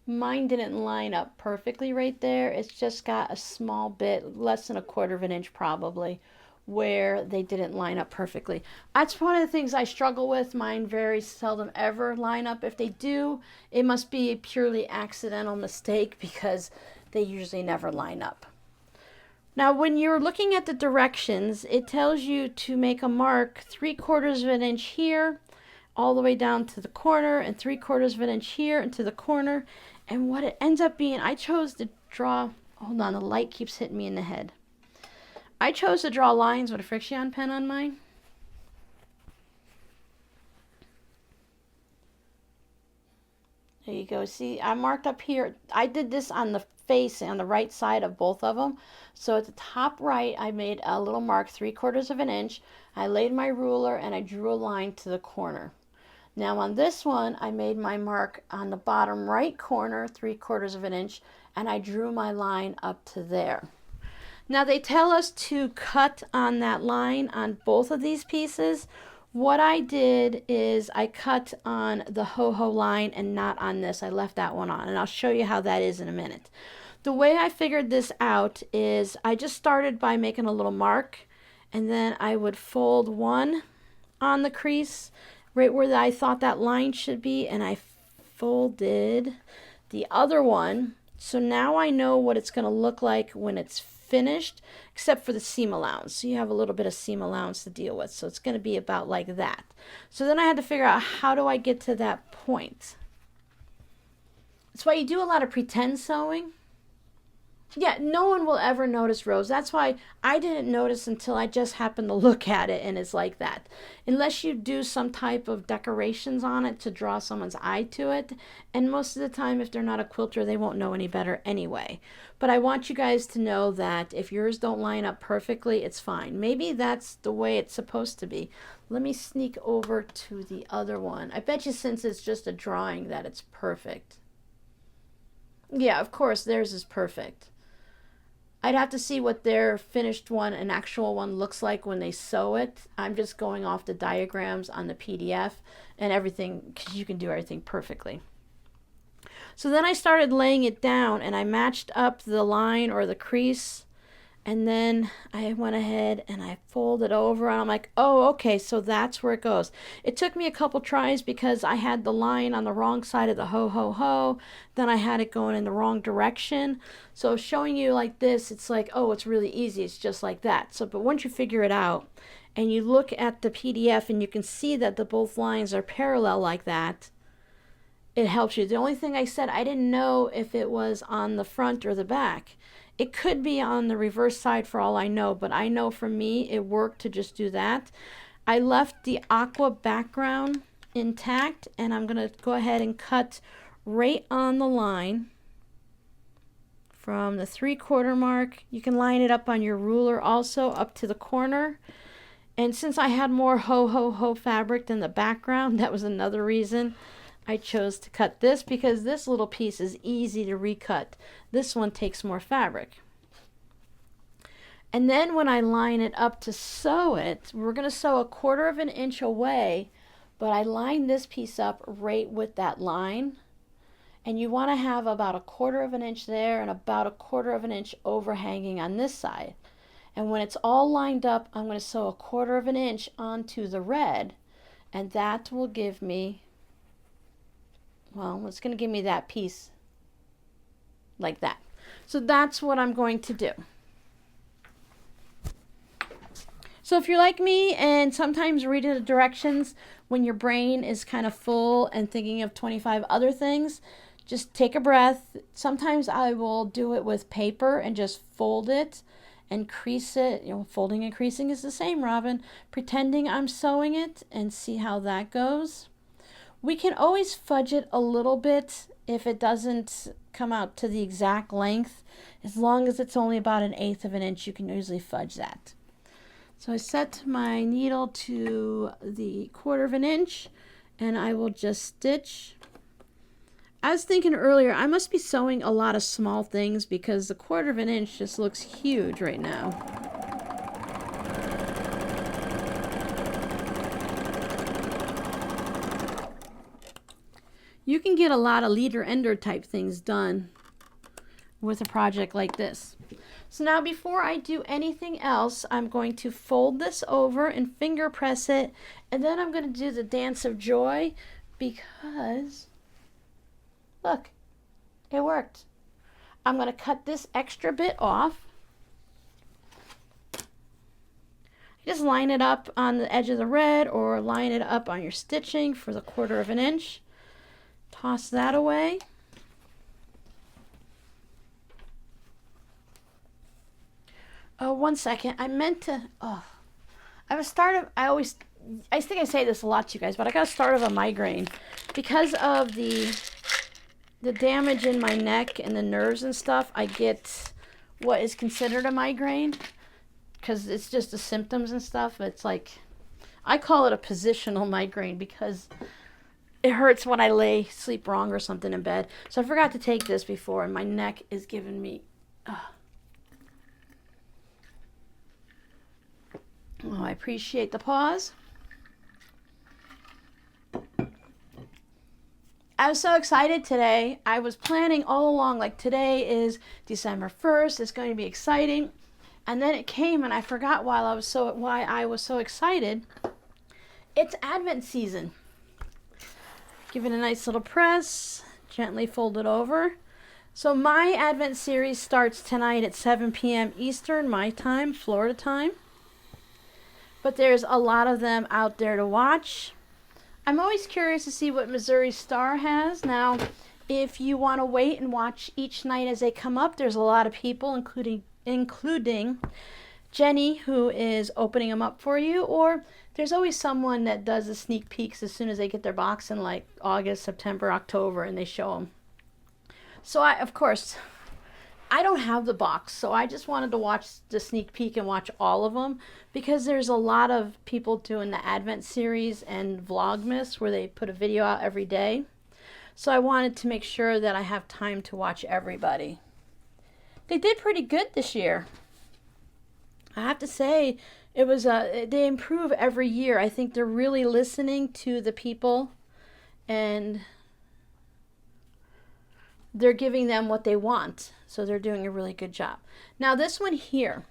mine didn't line up perfectly right there. It's just got a small bit, less than 1/4 of an inch probably, where they didn't line up perfectly. That's one of the things I struggle with. Mine very seldom ever line up. If they do, it must be a purely accidental mistake because they usually never line up. Now when you're looking at the directions, it tells you to make a mark 3/4 of an inch here, all the way down to the corner, and 3/4 of an inch here and to the corner. And what it ends up being, I chose to draw, hold on, the light keeps hitting me in the head. I chose to draw lines with a Frixion pen on mine. There you go. See, I marked up here. I did this on the face, on the right side of both of them. So at the top right, I made a little mark 3/4 of an inch. I laid my ruler and I drew a line to the corner. Now on this one, I made my mark on the bottom right corner, 3/4 of an inch, and I drew my line up to there. Now they tell us to cut on that line on both of these pieces. What I did is I cut on the ho-ho line and not on this. I left that one on, and I'll show you how that is in a minute. The way I figured this out is I just started by making a little mark, and then I would fold one on the crease right where I thought that line should be, and I folded the other one. So now I know what it's going to look like when it's finished, except for the seam allowance. So you have a little bit of seam allowance to deal with. So it's going to be about like that. So then I had to figure out, how do I get to that point? That's why you do a lot of pretend sewing. Yeah, no one will ever notice, Rose. That's why I didn't notice until I just happened to look at it, and it's like that. Unless you do some type of decorations on it to draw someone's eye to it. And most of the time, if they're not a quilter, they won't know any better anyway. But I want you guys to know that if yours don't line up perfectly, it's fine. Maybe that's the way it's supposed to be. Let me sneak over to the other one. I bet you since it's just a drawing that it's perfect. Yeah, of course, theirs is perfect. I'd have to see what their finished one, an actual one, looks like when they sew it. I'm just going off the diagrams on the PDF and everything, because you can do everything perfectly. So then I started laying it down, and I matched up the line or the crease, and then I went ahead and I folded over, and I'm like, oh, okay, so that's where it goes. It took me a couple tries because I had the line on the wrong side of the ho-ho-ho, then I had it going in the wrong direction. So showing you like this, it's like, oh, it's really easy, it's just like that. So, but once you figure it out and you look at the PDF and you can see that the both lines are parallel like that, it helps you. The only thing I said, I didn't know if it was on the front or the back. It could be on the reverse side for all I know, but I know for me it worked to just do that. I left the aqua background intact, and I'm going to go ahead and cut right on the line from the 3/4 mark. You can line it up on your ruler also up to the corner. And since I had more ho-ho-ho fabric than the background, that was another reason I chose to cut this, because this little piece is easy to recut. This one takes more fabric. And then when I line it up to sew it, we're going to sew 1/4 of an inch away, but I line this piece up right with that line. And you want to have about 1/4 of an inch there and about 1/4 of an inch overhanging on this side. And when it's all lined up, I'm going to sew 1/4 of an inch onto the red, and that will give me, well, it's going to give me that piece like that. So that's what I'm going to do. So if you're like me and sometimes reading the directions when your brain is kind of full and thinking of 25 other things, just take a breath. Sometimes I will do it with paper and just fold it and crease it. You know, folding and creasing is the same, Robin. Pretending I'm sewing it, and see how that goes. We can always fudge it a little bit if it doesn't come out to the exact length. As long as it's only about 1/8 of an inch, you can usually fudge that. So I set my needle to the 1/4 of an inch, and I will just stitch. I was thinking earlier, I must be sewing a lot of small things because the 1/4 of an inch just looks huge right now. You can get a lot of leader ender type things done with a project like this. So now before I do anything else, I'm going to fold this over and finger press it, and then I'm going to do the dance of joy because look, it worked. I'm going to cut this extra bit off. Just line it up on the edge of the red or line it up on your stitching for the 1/4 of an inch. Toss that away. Oh, 1 second. I meant to, I think I say this a lot to you guys, but I got a start of a migraine because of the damage in my neck and the nerves and stuff. I get what is considered a migraine because it's just the symptoms and stuff. It's like, I call it a positional migraine because it hurts when I sleep wrong or something in bed. So I forgot to take this before, and my neck is giving me, oh, I appreciate the pause. I was so excited today. I was planning all along, like today is December 1st. It's going to be exciting. And then it came and I forgot why I was so excited. It's Advent season. Give it a nice little press, gently fold it over. So my Advent series starts tonight at 7 p.m. Eastern, my time, Florida time. But there's a lot of them out there to watch. I'm always curious to see what Missouri Star has. Now, if you want to wait and watch each night as they come up, there's a lot of people, including Jenny, who is opening them up for you, or there's always someone that does the sneak peeks as soon as they get their box in like August, September, October, and they show them. So of course, I don't have the box, so I just wanted to watch the sneak peek and watch all of them because there's a lot of people doing the Advent series and Vlogmas where they put a video out every day. So I wanted to make sure that I have time to watch everybody. They did pretty good this year. I have to say, it was they improve every year. I think they're really listening to the people and they're giving them what they want. So they're doing a really good job. Now this one here,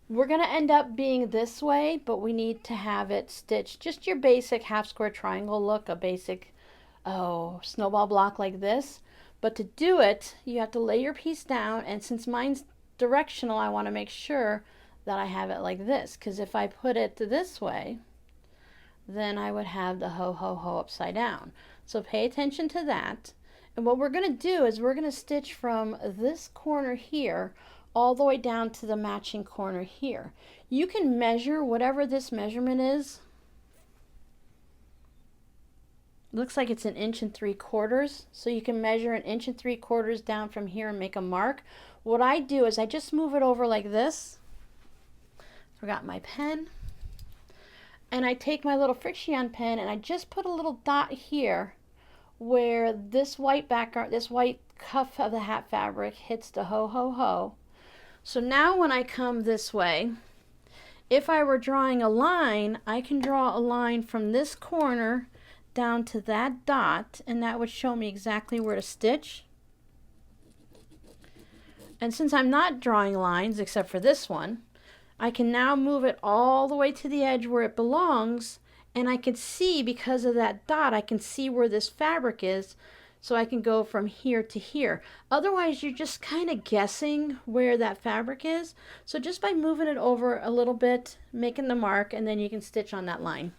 we're going to end up being this way, but we need to have it stitched. Just your basic half square triangle look, a basic snowball block like this. But to do it, you have to lay your piece down, and since mine's directional, I want to make sure that I have it like this, because if I put it this way, then I would have the ho ho ho upside down. So pay attention to that. And what we're going to do is we're going to stitch from this corner here all the way down to the matching corner here. You can measure whatever this measurement is. Looks like it's 1 3/4 inches, so you can measure 1 3/4 inches down from here and make a mark. What I do is I just move it over like this. Forgot my pen. And I take my little Friction pen and I just put a little dot here where this white background, this white cuff of the hat fabric hits the ho ho ho. So now when I come this way, if I were drawing a line, I can draw a line from this corner down to that dot, and that would show me exactly where to stitch. And since I'm not drawing lines except for this one, I can now move it all the way to the edge where it belongs, and I can see, because of that dot, I can see where this fabric is, so I can go from here to here. Otherwise, you're just kind of guessing where that fabric is. So just by moving it over a little bit, making the mark, and then you can stitch on that line.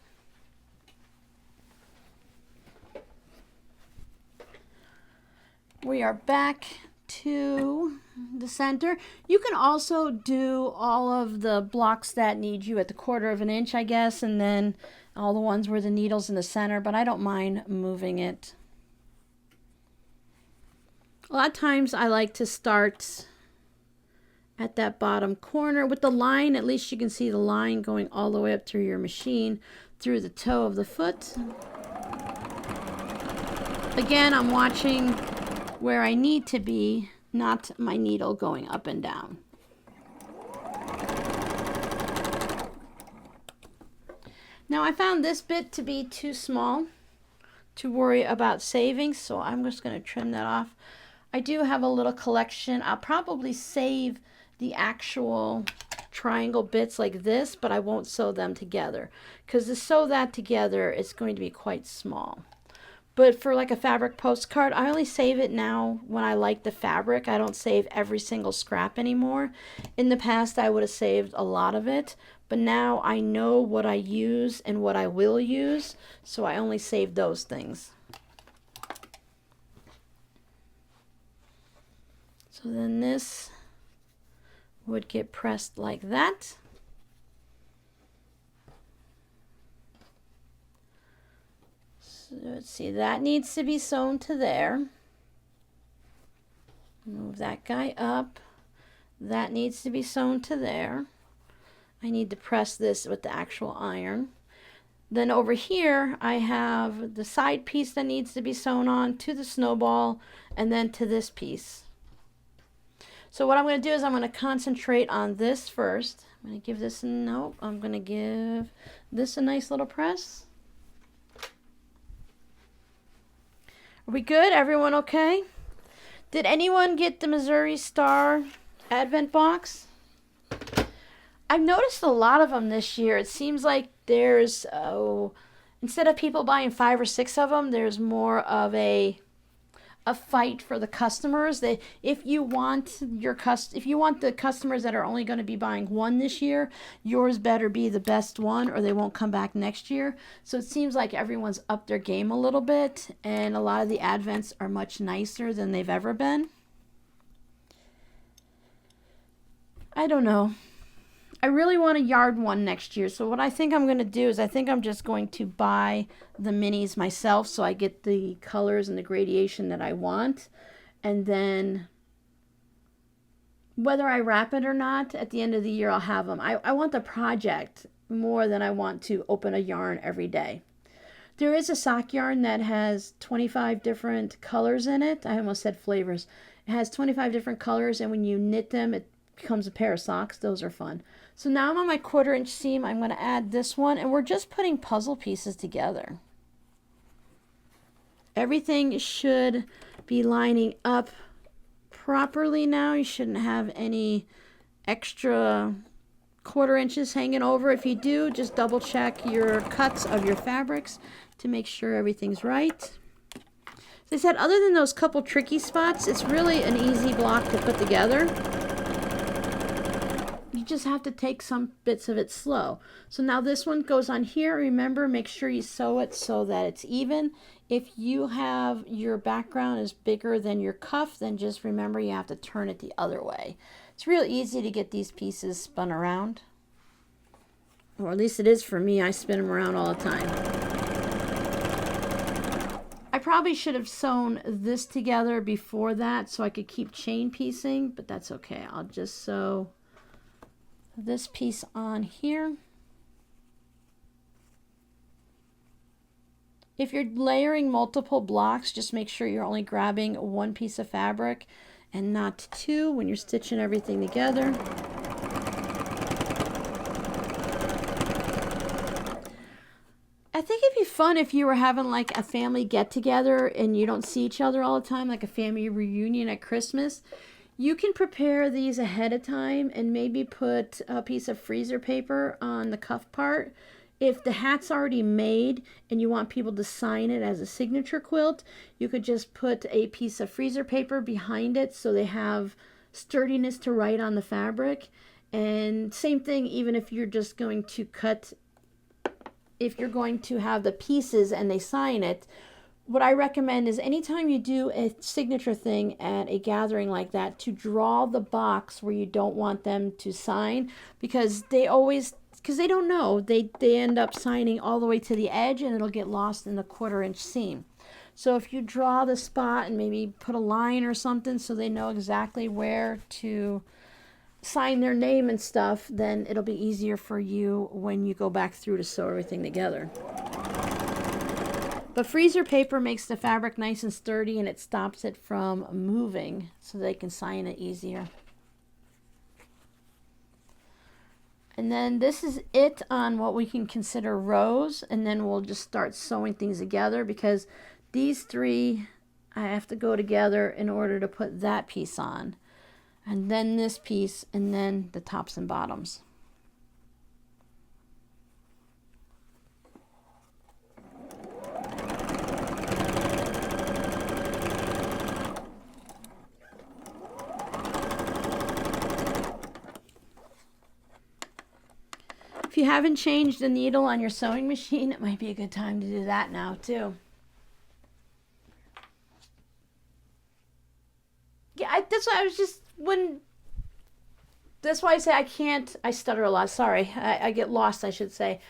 We are back to the center. You can also do all of the blocks that need you at the 1/4 of an inch, I guess, and then all the ones where the needle's in the center, but I don't mind moving it. A lot of times I like to start at that bottom corner with the line. At least you can see the line going all the way up through your machine, through the toe of the foot. Again, I'm watching where I need to be, not my needle going up and down. Now I found this bit to be too small to worry about saving, so I'm just going to trim that off. I do have a little collection. I'll probably save the actual triangle bits like this, but I won't sew them together, because to sew that together it's going to be quite small. But for like a fabric postcard, I only save it now when I like the fabric. I don't save every single scrap anymore. In the past, I would have saved a lot of it, but now I know what I use and what I will use, so I only save those things. So then this would get pressed like that. So let's see, that needs to be sewn to there. Move that guy up. That needs to be sewn to there. I need to press this with the actual iron. Then over here I have the side piece that needs to be sewn on to the snowball, and then to this piece. So what I'm going to do is I'm going to concentrate on this first. I'm going to give this I'm going to give this a nice little press. Are we good? Everyone okay? Did anyone get the Missouri Star Advent box? I've noticed a lot of them this year. It seems like there's, instead of people buying 5 or 6 of them, there's more of a fight for the customers. That if you want the customers that are only going to be buying one this year, yours better be the best one or they won't come back next year. So it seems like everyone's upped their game a little bit, and a lot of the Advents are much nicer than they've ever been. I don't know. I really want a yard one next year, so what I think I'm going to do is I think I'm just going to buy the minis myself so I get the colors and the gradation that I want, and then whether I wrap it or not, at the end of the year I'll have them. I want the project more than I want to open a yarn every day. There is a sock yarn that has 25 different colors in it. I almost said flavors. It has 25 different colors, and when you knit them it becomes a pair of socks. Those are fun. So now I'm on my 1/4 inch seam. I'm going to add this one, and we're just putting puzzle pieces together. Everything should be lining up properly now. You shouldn't have any extra 1/4 inches hanging over. If you do, just double check your cuts of your fabrics to make sure everything's right. As I said, other than those couple tricky spots, it's really an easy block to put together. You just have to take some bits of it slow. So now this one goes on here. Remember, make sure you sew it so that it's even. If you have your background is bigger than your cuff, then just remember you have to turn it the other way. It's real easy to get these pieces spun around. Or at least it is for me. I spin them around all the time. I probably should have sewn this together before that so I could keep chain piecing, but that's okay. I'll just sew this piece on here. If you're layering multiple blocks, just make sure you're only grabbing one piece of fabric and not 2 when you're stitching everything together. I think it'd be fun if you were having like a family get together and you don't see each other all the time, like a family reunion at Christmas. You can prepare these ahead of time and maybe put a piece of freezer paper on the cuff part. If the hat's already made and you want people to sign it as a signature quilt, you could just put a piece of freezer paper behind it so they have sturdiness to write on the fabric. And same thing, even if you're just going to cut, if you're going to have the pieces and they sign it, what I recommend is anytime you do a signature thing at a gathering like that, to draw the box where you don't want them to sign, because they don't know, they end up signing all the way to the edge and it'll get lost in the 1/4 inch seam. So if you draw the spot and maybe put a line or something so they know exactly where to sign their name and stuff, then it'll be easier for you when you go back through to sew everything together. But freezer paper makes the fabric nice and sturdy, and it stops it from moving so they can sign it easier. And then this is it on what we can consider rows, and then we'll just start sewing things together, because these 3 I have to go together in order to put that piece on, and then this piece, and then the tops and bottoms. If you haven't changed the needle on your sewing machine, it might be a good time to do that now too. Yeah, that's why I was just, that's why I say I stutter a lot. Sorry, I get lost, I should say.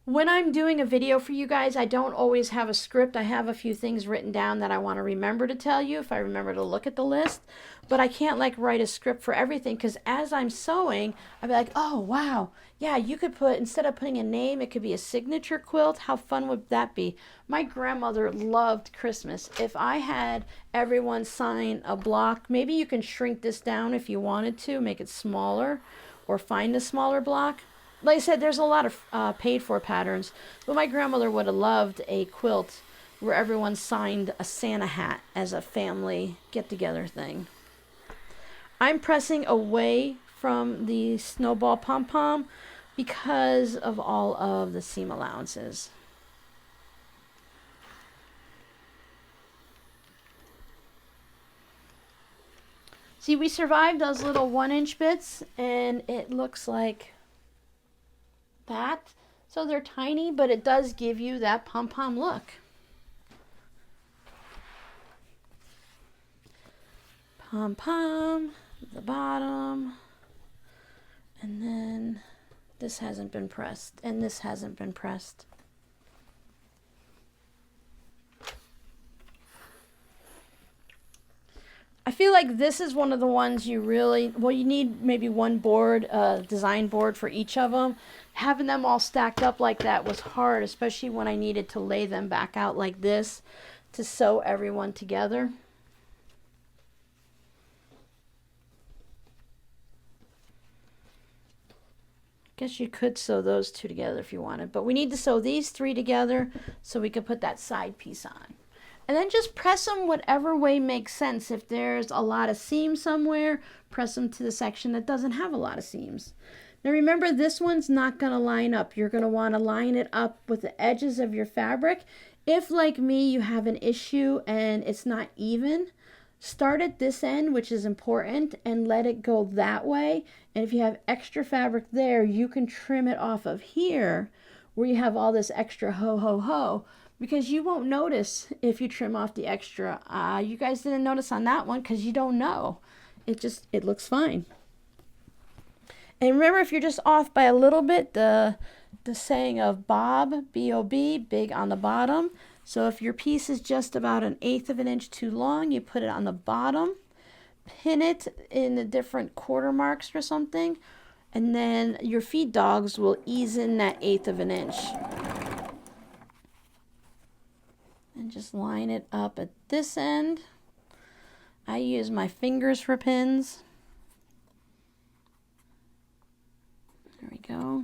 When I'm doing a video for you guys, I don't always have a script. I have a few things written down that I want to remember to tell you if I remember to look at the list. But I can't like write a script for everything, because as I'm sewing, I'll be like, oh, wow. Yeah, you could put, instead of putting a name, it could be a signature quilt. How fun would that be? My grandmother loved Christmas. If I had everyone sign a block, maybe you can shrink this down if you wanted to, make it smaller, or find a smaller block. Like I said, there's a lot of paid-for patterns, but my grandmother would have loved a quilt where everyone signed a Santa hat as a family get-together thing. I'm pressing away from the Snowball pom-pom because of all of the seam allowances. See, we survived those little 1-inch bits, and it looks like that. So they're tiny, but it does give you that pom-pom look. Pom-pom, the bottom, and then this hasn't been pressed, and this hasn't been pressed. I feel like this is one of the ones you really, well, you need maybe one board, design board for each of them. Having them all stacked up like that was hard, especially when I needed to lay them back out like this to sew everyone together. Guess you could sew those 2 together if you wanted, but we need to sew these 3 together so we could put that side piece on. And then just press them whatever way makes sense. If there's a lot of seams somewhere, press them to the section that doesn't have a lot of seams. Now remember, this one's not going to line up. You're going to want to line it up with the edges of your fabric. If, like me, you have an issue and it's not even, start at this end, which is important, and let it go that way. And if you have extra fabric there, you can trim it off of here where you have all this extra ho, because you won't notice if you trim off the extra. You guys didn't notice on that one because you don't know. It looks fine. And remember, if you're just off by a little bit, the saying of Bob, B-O-B, big on the bottom. So if your piece is just about 1/8 of an inch too long, you put it on the bottom, pin it in the different 1/4 marks or something, and then your feed dogs will ease in that 1/8 of an inch. And just line it up at this end. I use my fingers for pins. There we go.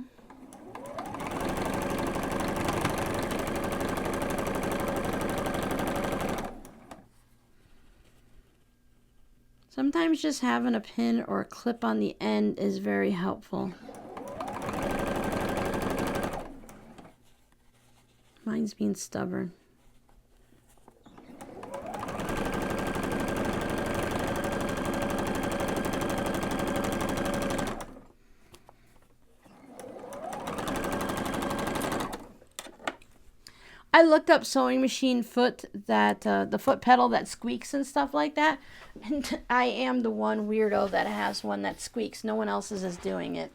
Sometimes just having a pin or a clip on the end is very helpful. Mine's being stubborn. I looked up sewing machine foot, that the foot pedal that squeaks and stuff like that. And I am the one weirdo that has one that squeaks. No one else is doing it.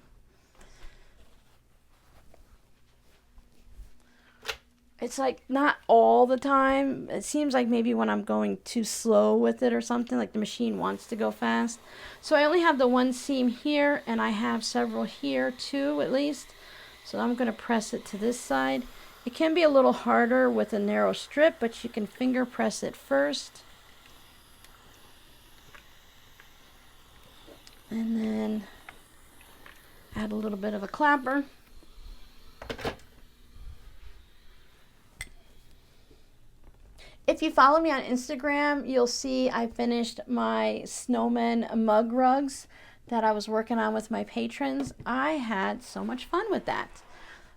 It's like not all the time. It seems like maybe when I'm going too slow with it or something, like the machine wants to go fast. So I only have the one seam here, and I have several here too, at least. So I'm going to press it to this side. It can be a little harder with a narrow strip, but you can finger press it first. And then add a little bit of a clapper. If you follow me on Instagram, you'll see I finished my snowman mug rugs that I was working on with my patrons. I had so much fun with that.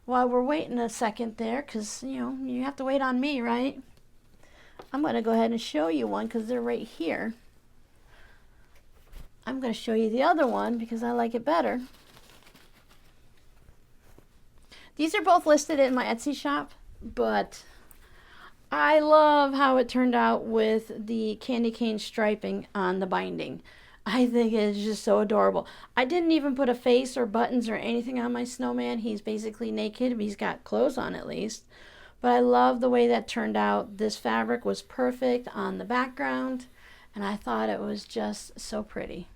While we're waiting a second there, because, you know, you have to wait on me, right? I'm going to go ahead and show you one because they're right here. I'm going to show you the other one because I like it better. These are both listed in my Etsy shop, but I love how it turned out with the candy cane striping on the binding. I think it's just so adorable. I didn't even put a face or buttons or anything on my snowman. He's basically naked. He's got clothes on at least. But I love the way that turned out. This fabric was perfect on the background, and I thought it was just so pretty.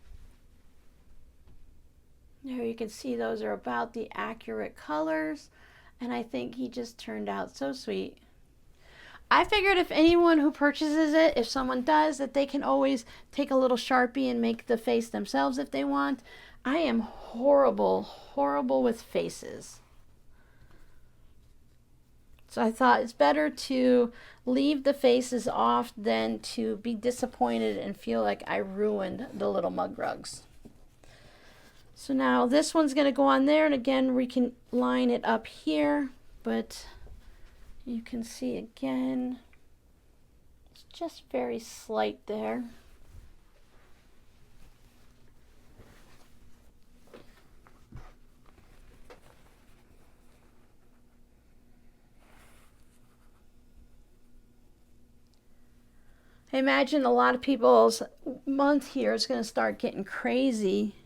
There you can see those are about the accurate colors, and I think he just turned out so sweet. I figured if anyone who purchases it, if someone does, that they can always take a little Sharpie and make the face themselves if they want. I am horrible with faces. So I thought it's better to leave the faces off than to be disappointed and feel like I ruined the little mug rugs. So now this one's going to go on there, and again we can line it up here, but you can see again, it's just very slight there. I imagine a lot of people's month here is going to start getting crazy.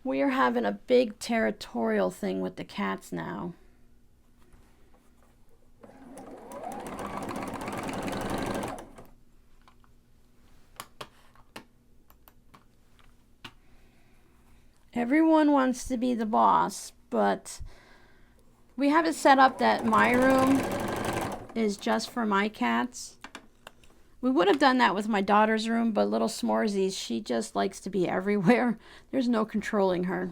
We are having a big territorial thing with the cats now. Everyone wants to be the boss, but we have it set up that my room is just for my cats. We would have done that with my daughter's room, but little S'moresie, she just likes to be everywhere. There's no controlling her.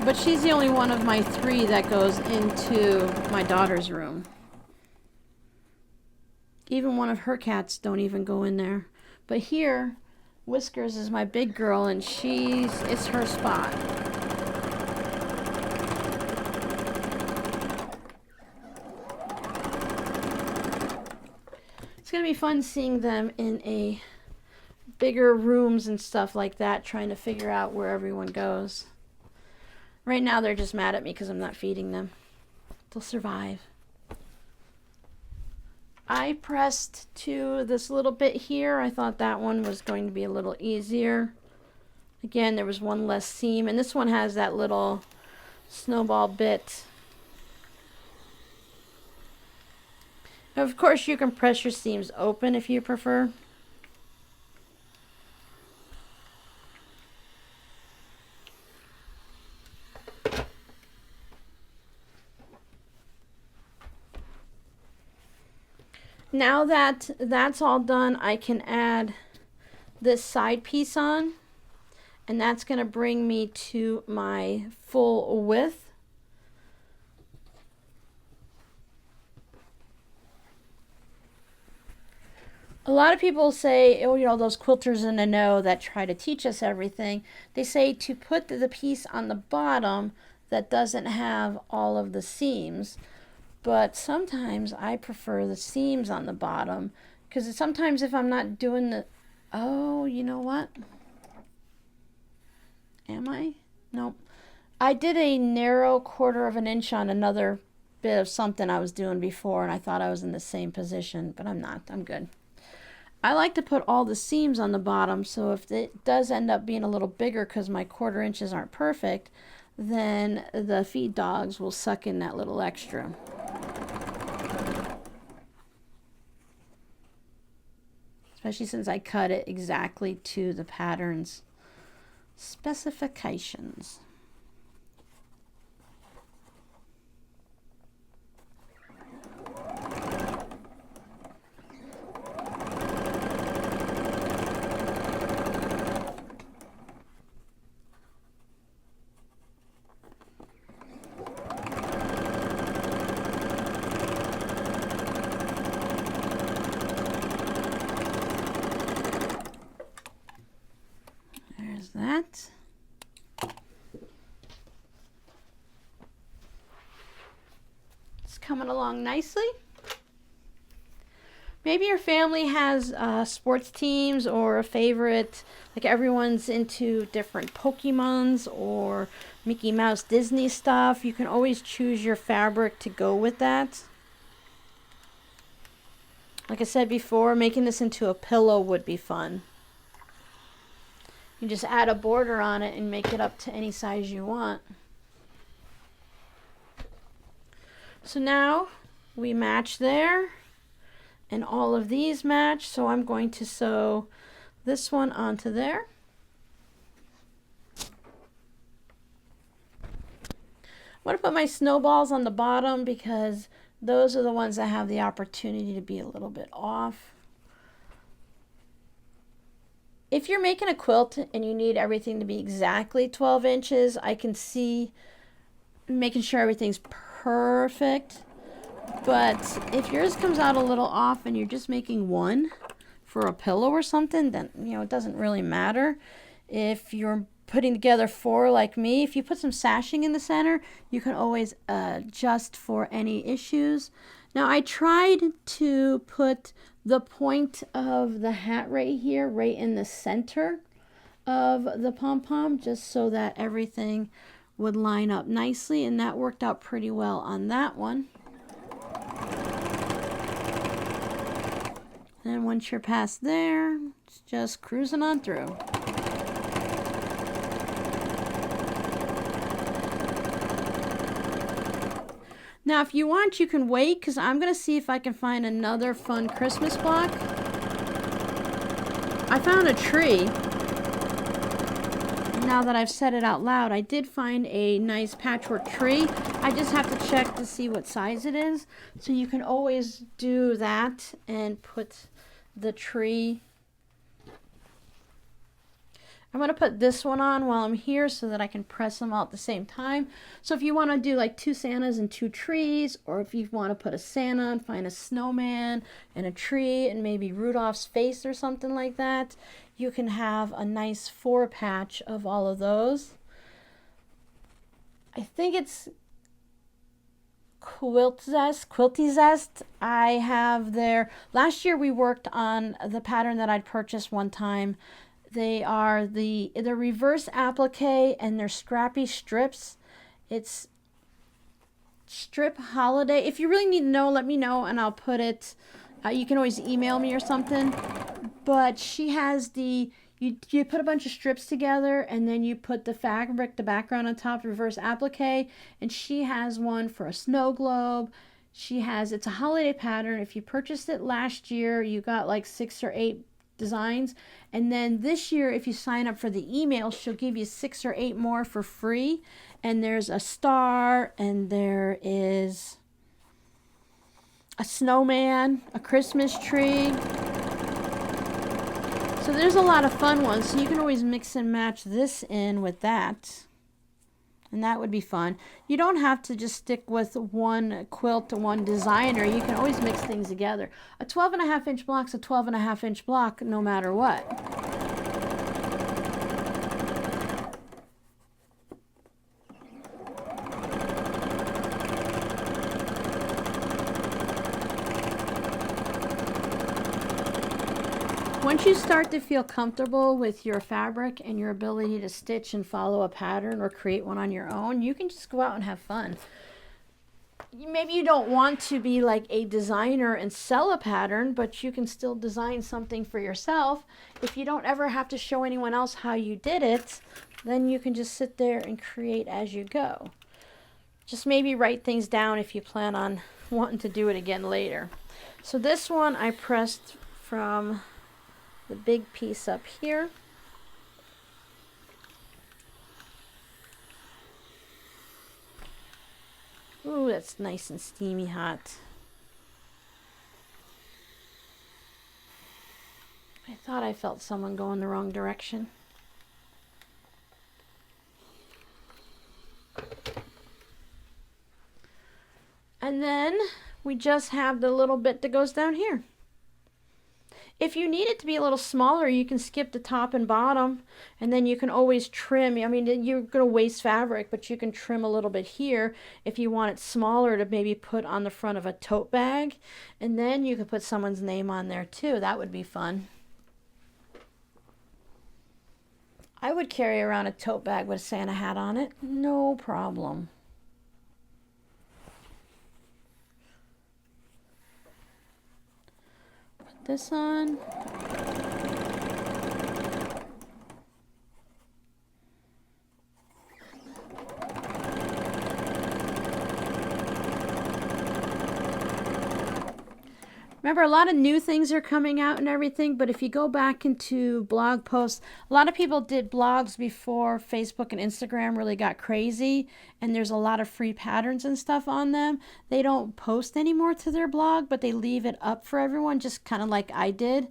But she's the only one of my 3 that goes into my daughter's room. Even one of her cats don't even go in there. But here, Whiskers is my big girl, and it's her spot. It's going to be fun seeing them in a bigger rooms and stuff like that, trying to figure out where everyone goes. Right now they're just mad at me because I'm not feeding them. They'll survive. I pressed to this little bit here. I thought that one was going to be a little easier. Again, there was one less seam, and this one has that little snowball bit. Of course, you can press your seams open if you prefer. Now that that's all done, I can add this side piece on, and that's going to bring me to my full width. A lot of people say, oh, you know, those quilters in the know that try to teach us everything, they say to put the piece on the bottom that doesn't have all of the seams. But sometimes I prefer the seams on the bottom, because sometimes if I'm not doing the, oh, you know what? Am I? Nope. I did a narrow 1/4 of an inch on another bit of something I was doing before, and I thought I was in the same position, but I'm not. I'm good. I like to put all the seams on the bottom, so if it does end up being a little bigger because my 1/4 inches aren't perfect, then the feed dogs will suck in that little extra. Especially since I cut it exactly to the pattern's specifications. That. It's coming along nicely. Maybe your family has sports teams or a favorite, like everyone's into different Pokemons or Mickey Mouse Disney stuff. You can always choose your fabric to go with that. Like I said before, making this into a pillow would be fun. You just add a border on it and make it up to any size you want. So now we match there, and all of these match, so I'm going to sew this one onto there. I'm going to put my snowballs on the bottom because those are the ones that have the opportunity to be a little bit off. If you're making a quilt and you need everything to be exactly 12 inches, I can see making sure everything's perfect. But if yours comes out a little off and you're just making one for a pillow or something, then it doesn't really matter. If you're putting together 4 like me, if you put some sashing in the center, you can always adjust for any issues. Now I tried to put the point of the hat right here, right in the center of the pom-pom, just so that everything would line up nicely, and that worked out pretty well on that one. And once you're past there, it's just cruising on through. Now, if you want, you can wait, because I'm going to see if I can find another fun Christmas block. I found a tree. Now that I've said it out loud, I did find a nice patchwork tree. I just have to check to see what size it is. So you can always do that and put the tree. I'm going to put this one on while I'm here so that I can press them all at the same time. So if you want to do like 2 Santas and 2 trees, or if you want to put a Santa and find a snowman and a tree and maybe Rudolph's face or something like that, you can have a nice 4 patch of all of those. I think it's Quilty Zest. I have their, last year we worked on the pattern that I'd purchased one time. They are the reverse applique and they're scrappy strips. It's strip holiday. If you really need to know, let me know and I'll put it. You can always email me or something. But she has the, you put a bunch of strips together and then you put the fabric, the background on top, reverse applique. And she has one for a snow globe. She has, it's a holiday pattern. If you purchased it last year, you got like 6 or 8 designs, and then this year if you sign up for the email, she'll give you 6 or 8 more for free. And there's a star, and there is a snowman, a Christmas tree. So there's a lot of fun ones, so you can always mix and match this in with that, and that would be fun. You don't have to just stick with one quilt to one designer. You can always mix things together. A 12.5 inch block's a 12.5 inch block no matter what. once you start to feel comfortable with your fabric and your ability to stitch and follow a pattern or create one on your own, you can just go out and have fun. Maybe you don't want to be like a designer and sell a pattern, but you can still design something for yourself. If you don't ever have to show anyone else how you did it, then you can just sit there and create as you go. Just maybe write things down if you plan on wanting to do it again later. So this one I pressed from the big piece up here. Ooh, that's nice and steamy hot. I thought I felt someone go in the wrong direction. And then we just have the little bit that goes down here. If you need it to be a little smaller, you can skip the top and bottom, and then you can always trim. I mean, you're going to waste fabric, but you can trim a little bit here if you want it smaller to maybe put on the front of a tote bag, and then you can put someone's name on there too. That would be fun. I would carry around a tote bag with a Santa hat on it, no problem. Put this on. Remember, a lot of new things are coming out and everything, but if you go back into blog posts, a lot of people did blogs before Facebook and Instagram really got crazy, and there's a lot of free patterns and stuff on them. They don't post anymore to their blog, but they leave it up for everyone, just kind of like I did.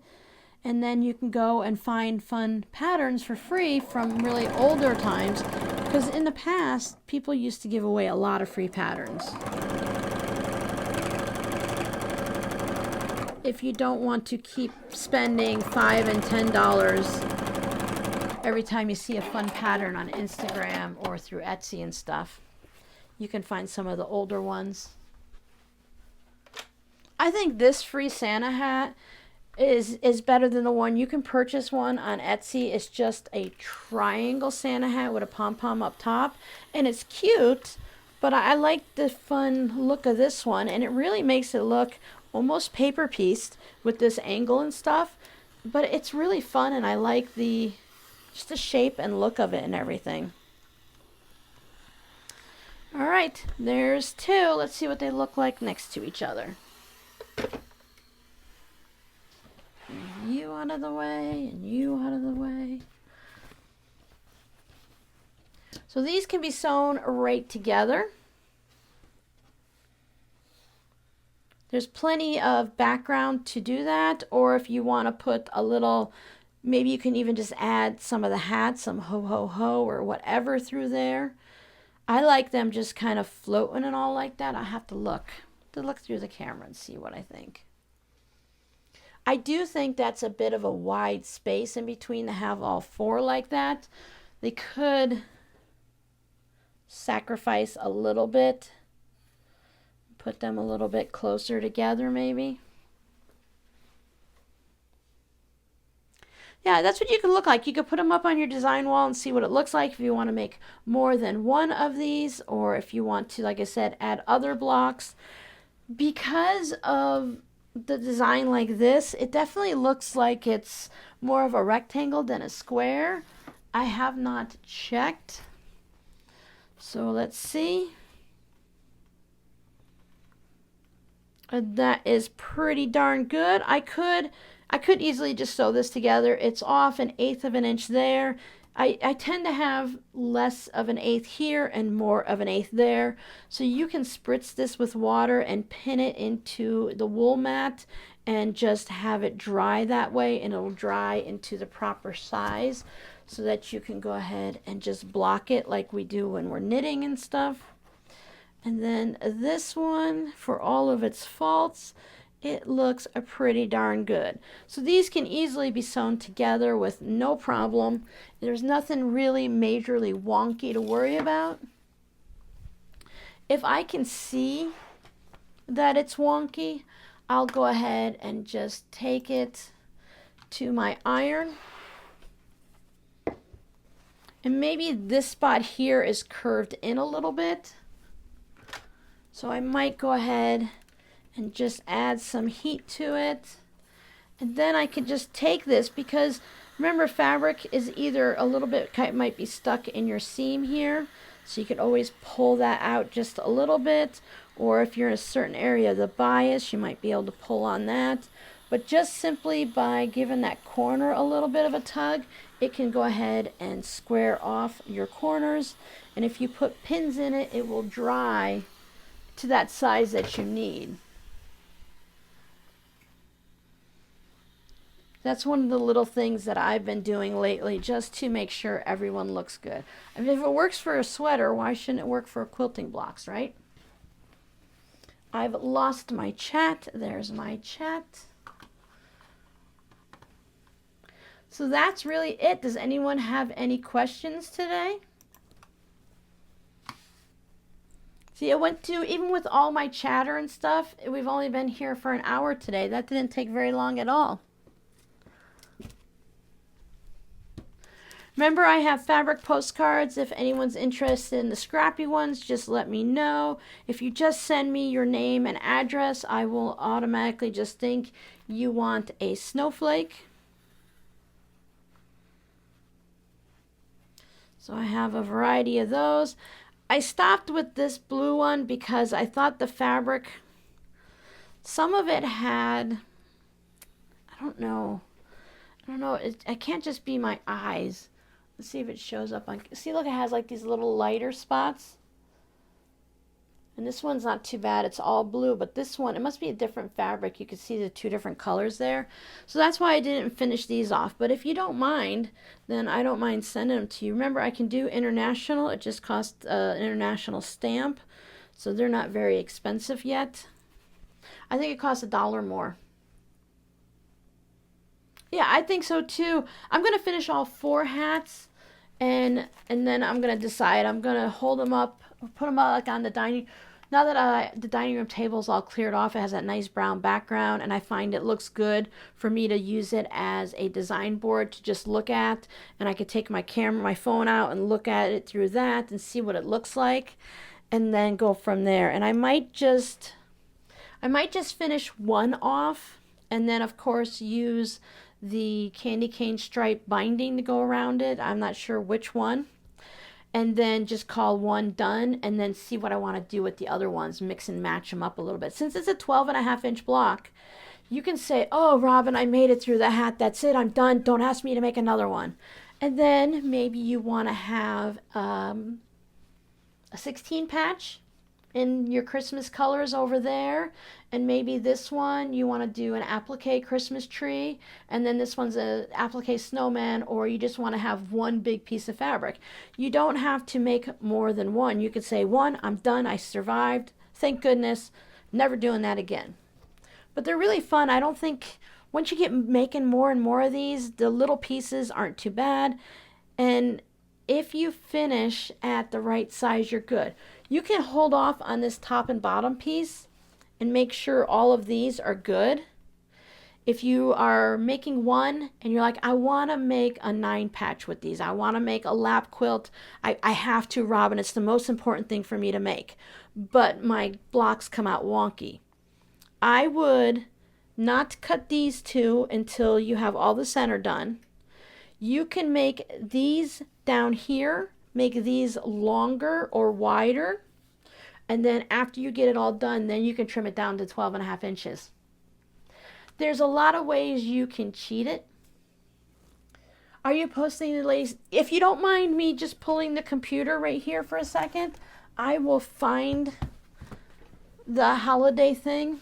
And then you can go and find fun patterns for free from really older times, because in the past, people used to give away a lot of free patterns. If you don't want to keep spending $5 and $10 every time you see a fun pattern on Instagram or through Etsy and stuff, you can find some of the older ones. I think this free Santa hat is better than the one. You can purchase one on Etsy. It's just a triangle Santa hat with a pom-pom up top, and it's cute, but I like the fun look of this one, and it really makes it look almost paper pieced with this angle and stuff, but it's really fun, and I like just the shape and look of it and everything. All right, there's two. Let's see what they look like next to each other. You out of the way, and you out of the way. So these can be sewn right together. There's plenty of background to do that, or if you want to put a little, maybe you can even just add some of the hats, some ho ho ho or whatever through there. I like them just kind of floating and all like that. I have to look through the camera and see what I think. I do think that's a bit of a wide space in between to have all four like that. They could sacrifice a little bit. Put them a little bit closer together maybe. Yeah, that's what you can look like. You could put them up on your design wall and see what it looks like if you want to make more than one of these, or if you want to, like I said, add other blocks. Because of the design like this, it definitely looks like it's more of a rectangle than a square. I have not checked. So let's see. That is pretty darn good. I could easily just sew this together. It's off 1/8 of an inch there. I tend to have less of 1/8 here and more of 1/8 there. So you can spritz this with water and pin it into the wool mat and just have it dry that way, and it'll dry into the proper size so that you can go ahead and just block it like we do when we're knitting and stuff. And then this one, for all of its faults, it looks pretty darn good. So these can easily be sewn together with no problem. There's nothing really majorly wonky to worry about. If I can see that it's wonky, I'll go ahead and just take it to my iron. And maybe this spot here is curved in a little bit. So I might go ahead and just add some heat to it. And then I could just take this, because remember, fabric is either a little bit, might be stuck in your seam here. So you could always pull that out just a little bit. Or if you're in a certain area of the bias, you might be able to pull on that. But just simply by giving that corner a little bit of a tug, it can go ahead and square off your corners. And if you put pins in it, it will dry to that size that you need. That's one of the little things that I've been doing lately, just to make sure everyone looks good. I mean, if it works for a sweater, why shouldn't it work for quilting blocks, right? I've lost my chat. There's my chat. So that's really it. Does anyone have any questions today? See, I went to, even with all my chatter and stuff, we've only been here for an hour today. That didn't take very long at all. Remember, I have fabric postcards. If anyone's interested in the scrappy ones, just let me know. If you just send me your name and address, I will automatically just think you want a snowflake. So I have a variety of those. I stopped with this blue one because I thought the fabric, some of it had, I don't know, it can't just be my eyes. Let's see if it shows up on, see, look, it has like these little lighter spots. And this one's not too bad, it's all blue, but this one, it must be a different fabric. You can see the two different colors there. So that's why I didn't finish these off. But if you don't mind, then I don't mind sending them to you. Remember, I can do international. It just costs an international stamp. So they're not very expensive yet. I think it costs $1 more. Yeah, I think so too. I'm going to finish all 4 hats, and then I'm going to decide. I'm going to hold them up, put them up like on the dining. Now that the dining room table is all cleared off, it has that nice brown background, and I find it looks good for me to use it as a design board to just look at, and I could take my camera, my phone out and look at it through that and see what it looks like, and then go from there. And I might just finish one off, and then of course use the candy cane stripe binding to go around it. I'm not sure which one. And then just call one done, and then see what I want to do with the other ones, mix and match them up a little bit. Since it's a 12.5-inch block, you can say, oh, Robin, I made it through the hat. That's it. I'm done. Don't ask me to make another one. And then maybe you want to have a 16 patch in your Christmas colors over there, and maybe this one you want to do an applique Christmas tree, and then this one's an applique snowman, or you just want to have one big piece of fabric. You don't have to make more than one. You could say, one, I'm done, I survived, thank goodness, never doing that again. But they're really fun. I don't think, once you get making more and more of these, the little pieces aren't too bad, and if you finish at the right size, you're good. You can hold off on this top and bottom piece and make sure all of these are good. If you are making one and you're like, I want to make a 9 patch with these, I want to make a lap quilt, I have to, Robin, it's the most important thing for me to make, but my blocks come out wonky. I would not cut these 2 until you have all the center done. You can make these down here, make these longer or wider, and then after you get it all done, then you can trim it down to 12.5 inches. There's a lot of ways you can cheat it. Are you posting the latest? If you don't mind me just pulling the computer right here for a second, I will find the holiday thing.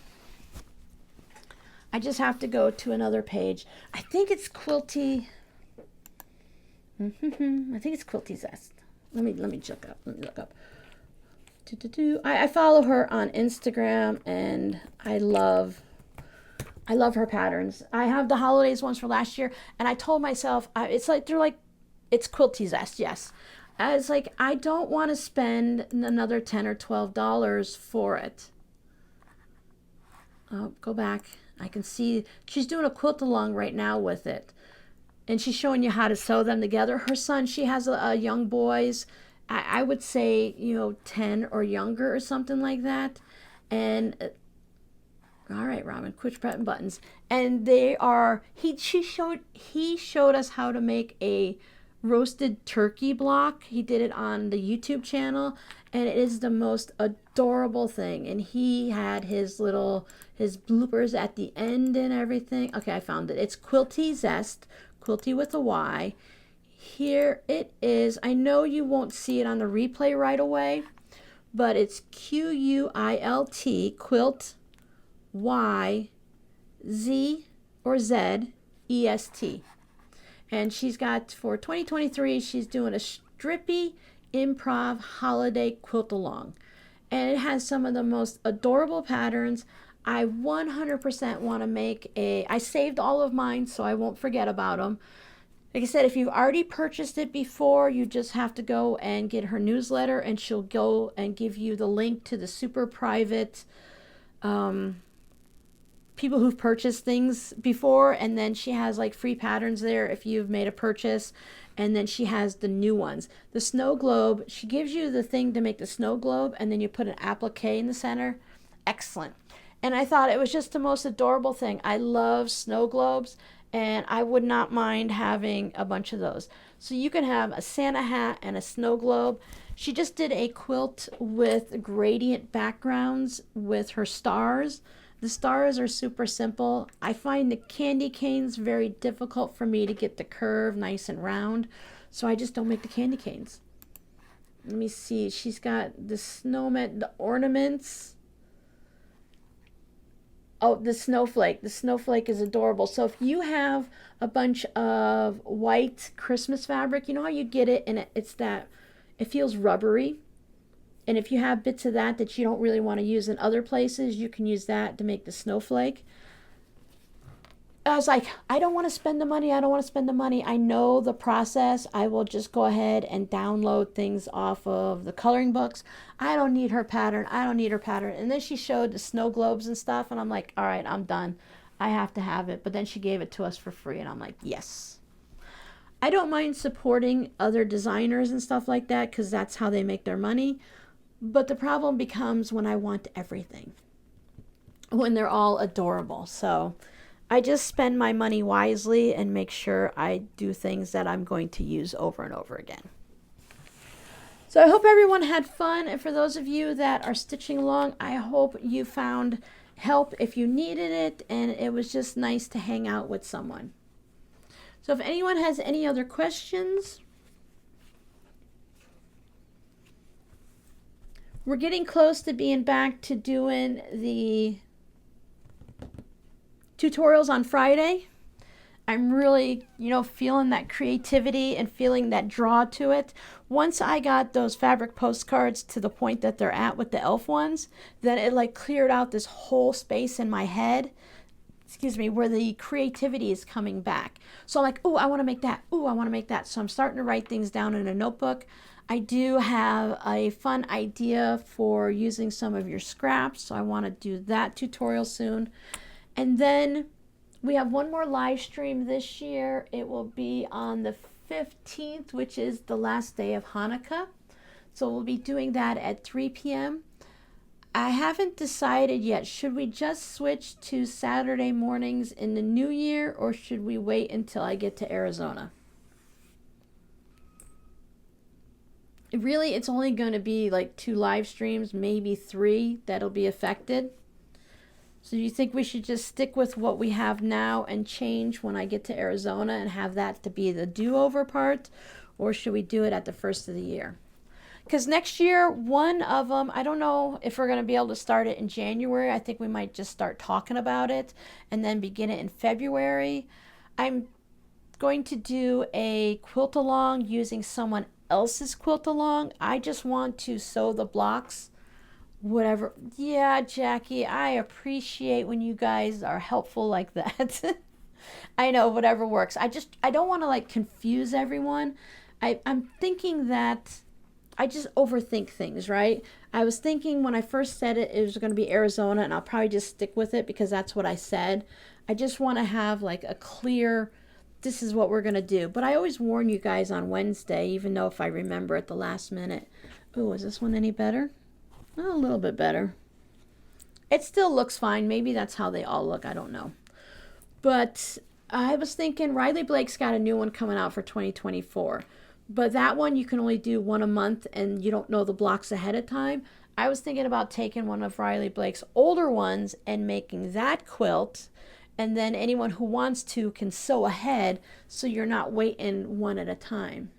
I just have to go to another page. I think it's Quilty. I think it's Quilty Zest. Let me look up. I follow her on Instagram, and I love her patterns. I have the holidays ones for last year, and I told myself it's Quilty Zest. Yes, I was like, I don't want to spend another $10 or $12 for it. Oh, go back. I can see she's doing a quilt along right now with it. And she's showing you how to sew them together. Her son, she has a young boys, I would say, 10 or younger or something like that. And all right, Robin, quit pressing buttons. And they are, he showed us how to make a roasted turkey block. He did it on the YouTube channel, and it is the most adorable thing. And he had his bloopers at the end and everything. Okay, I found it. It's Quilty Zest, Quilty with a Y. Here it is. I know you won't see it on the replay right away, but it's Quilt, Quilt, Y, Z, or Z, EST. And she's got, for 2023, she's doing a strippy improv holiday quilt along. And it has some of the most adorable patterns. I 100% want to make I saved all of mine, so I won't forget about them. Like I said, if you've already purchased it before, you just have to go and get her newsletter, and she'll go and give you the link to the super private people who've purchased things before, and then she has like free patterns there if you've made a purchase, and then she has the new ones. The snow globe, she gives you the thing to make the snow globe, and then you put an applique in the center. Excellent. And I thought it was just the most adorable thing. I love snow globes, and I would not mind having a bunch of those. So you can have a Santa hat and a snow globe. She just did a quilt with gradient backgrounds with her stars. The stars are super simple. I find the candy canes very difficult for me to get the curve nice and round, so I just don't make the candy canes. Let me see. She's got the snowman, the ornaments. Oh, the snowflake. The snowflake is adorable. So if you have a bunch of white Christmas fabric, you know how you get it and it feels rubbery. And if you have bits of that you don't really want to use in other places, you can use that to make the snowflake. I was like, I don't want to spend the money. I don't want to spend the money. I know the process. I will just go ahead and download things off of the coloring books. I don't need her pattern. I don't need her pattern. And then she showed the snow globes and stuff, and I'm like, all right, I'm done. I have to have it. But then she gave it to us for free, and I'm like, yes. I don't mind supporting other designers and stuff like that, because that's how they make their money. But the problem becomes when I want everything, when they're all adorable. So I just spend my money wisely and make sure I do things that I'm going to use over and over again. So I hope everyone had fun. And for those of you that are stitching along, I hope you found help if you needed it. And it was just nice to hang out with someone. So if anyone has any other questions, we're getting close to being back to doing the tutorials on Friday. I'm really, feeling that creativity and feeling that draw to it. Once I got those fabric postcards to the point that they're at with the elf ones, then it cleared out this whole space in my head, where the creativity is coming back. So I'm like, oh, I want to make that. Oh, I want to make that. So I'm starting to write things down in a notebook. I do have a fun idea for using some of your scraps, so I want to do that tutorial soon. And then we have one more live stream this year. It will be on the 15th, which is the last day of Hanukkah. So we'll be doing that at 3 p.m. I haven't decided yet. Should we just switch to Saturday mornings in the new year, or should we wait until I get to Arizona? Really, it's only going to be 2 live streams, maybe 3 that'll be affected. So do you think we should just stick with what we have now and change when I get to Arizona and have that to be the do-over part? Or should we do it at the first of the year? Because next year, one of them, I don't know if we're going to be able to start it in January. I think we might just start talking about it and then begin it in February. I'm going to do a quilt along using someone else's quilt along. I just want to sew the blocks, whatever. Yeah, Jackie, I appreciate when you guys are helpful like that. I know, whatever works. I don't want to confuse everyone. I'm thinking that I just overthink things, right? I was thinking when I first said it, it was going to be Arizona, and I'll probably just stick with it because that's what I said. I just want to have like a clear, this is what we're going to do. But I always warn you guys on Wednesday, even though if I remember at the last minute. Oh, is this one any better? Oh, a little bit better. It still looks fine. Maybe that's how they all look. I don't know. But I was thinking Riley Blake's got a new one coming out for 2024. But that one you can only do one a month and you don't know the blocks ahead of time. I was thinking about taking one of Riley Blake's older ones and making that quilt. And then anyone who wants to can sew ahead so you're not waiting one at a time.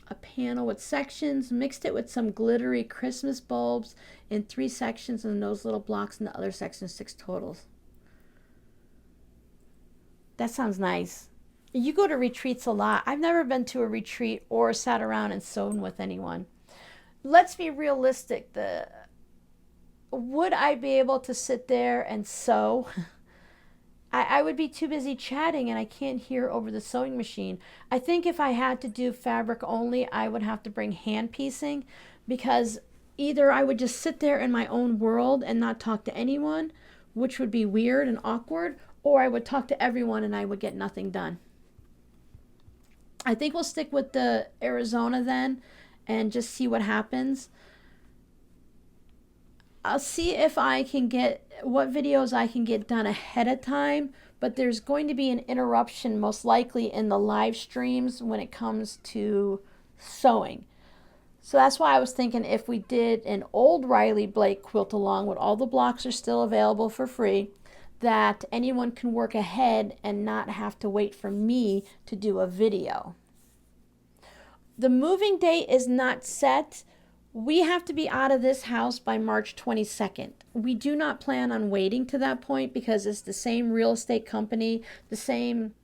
A panel with sections, mixed it with some glittery Christmas bulbs in 3 sections and those little blocks in the other section, 6 totals. That sounds nice. You go to retreats a lot. I've never been to a retreat or sat around and sewn with anyone. Let's be realistic. Would I be able to sit there and sew? I would be too busy chatting and I can't hear over the sewing machine. I think if I had to do fabric only, I would have to bring hand piecing because either I would just sit there in my own world and not talk to anyone, which would be weird and awkward, or I would talk to everyone and I would get nothing done. I think we'll stick with the Arizona then and just see what happens. I'll see if I can get what videos I can get done ahead of time, but there's going to be an interruption most likely in the live streams when it comes to sewing. So that's why I was thinking if we did an old Riley Blake quilt along with all the blocks are still available for free, that anyone can work ahead and not have to wait for me to do a video. The moving date is not set. We have to be out of this house by March 22nd. We do not plan on waiting to that point because it's the same real estate company, the same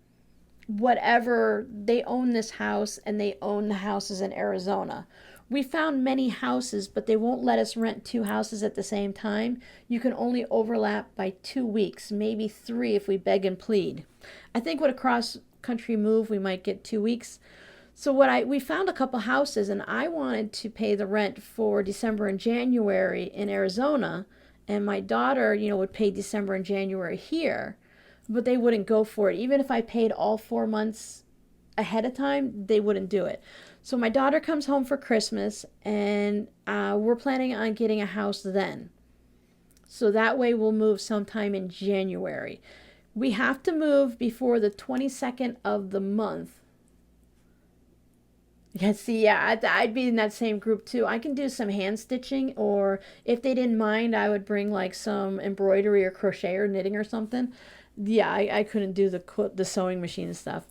whatever. They own this house and they own the houses in Arizona. We found many houses, but they won't let us rent 2 houses at the same time. You can only overlap by 2 weeks, maybe 3 if we beg and plead. I think with a cross-country move, we might get 2 weeks. So we found a couple houses, and I wanted to pay the rent for December and January in Arizona, and my daughter, would pay December and January here, but they wouldn't go for it. Even if I paid all 4 months ahead of time, they wouldn't do it. So my daughter comes home for Christmas, and we're planning on getting a house then. So that way we'll move sometime in January. We have to move before the 22nd of the month. Yeah, see, yeah, I'd be in that same group too. I can do some hand stitching, or if they didn't mind, I would bring like some embroidery or crochet or knitting or something. Yeah, I couldn't do the sewing machine and stuff.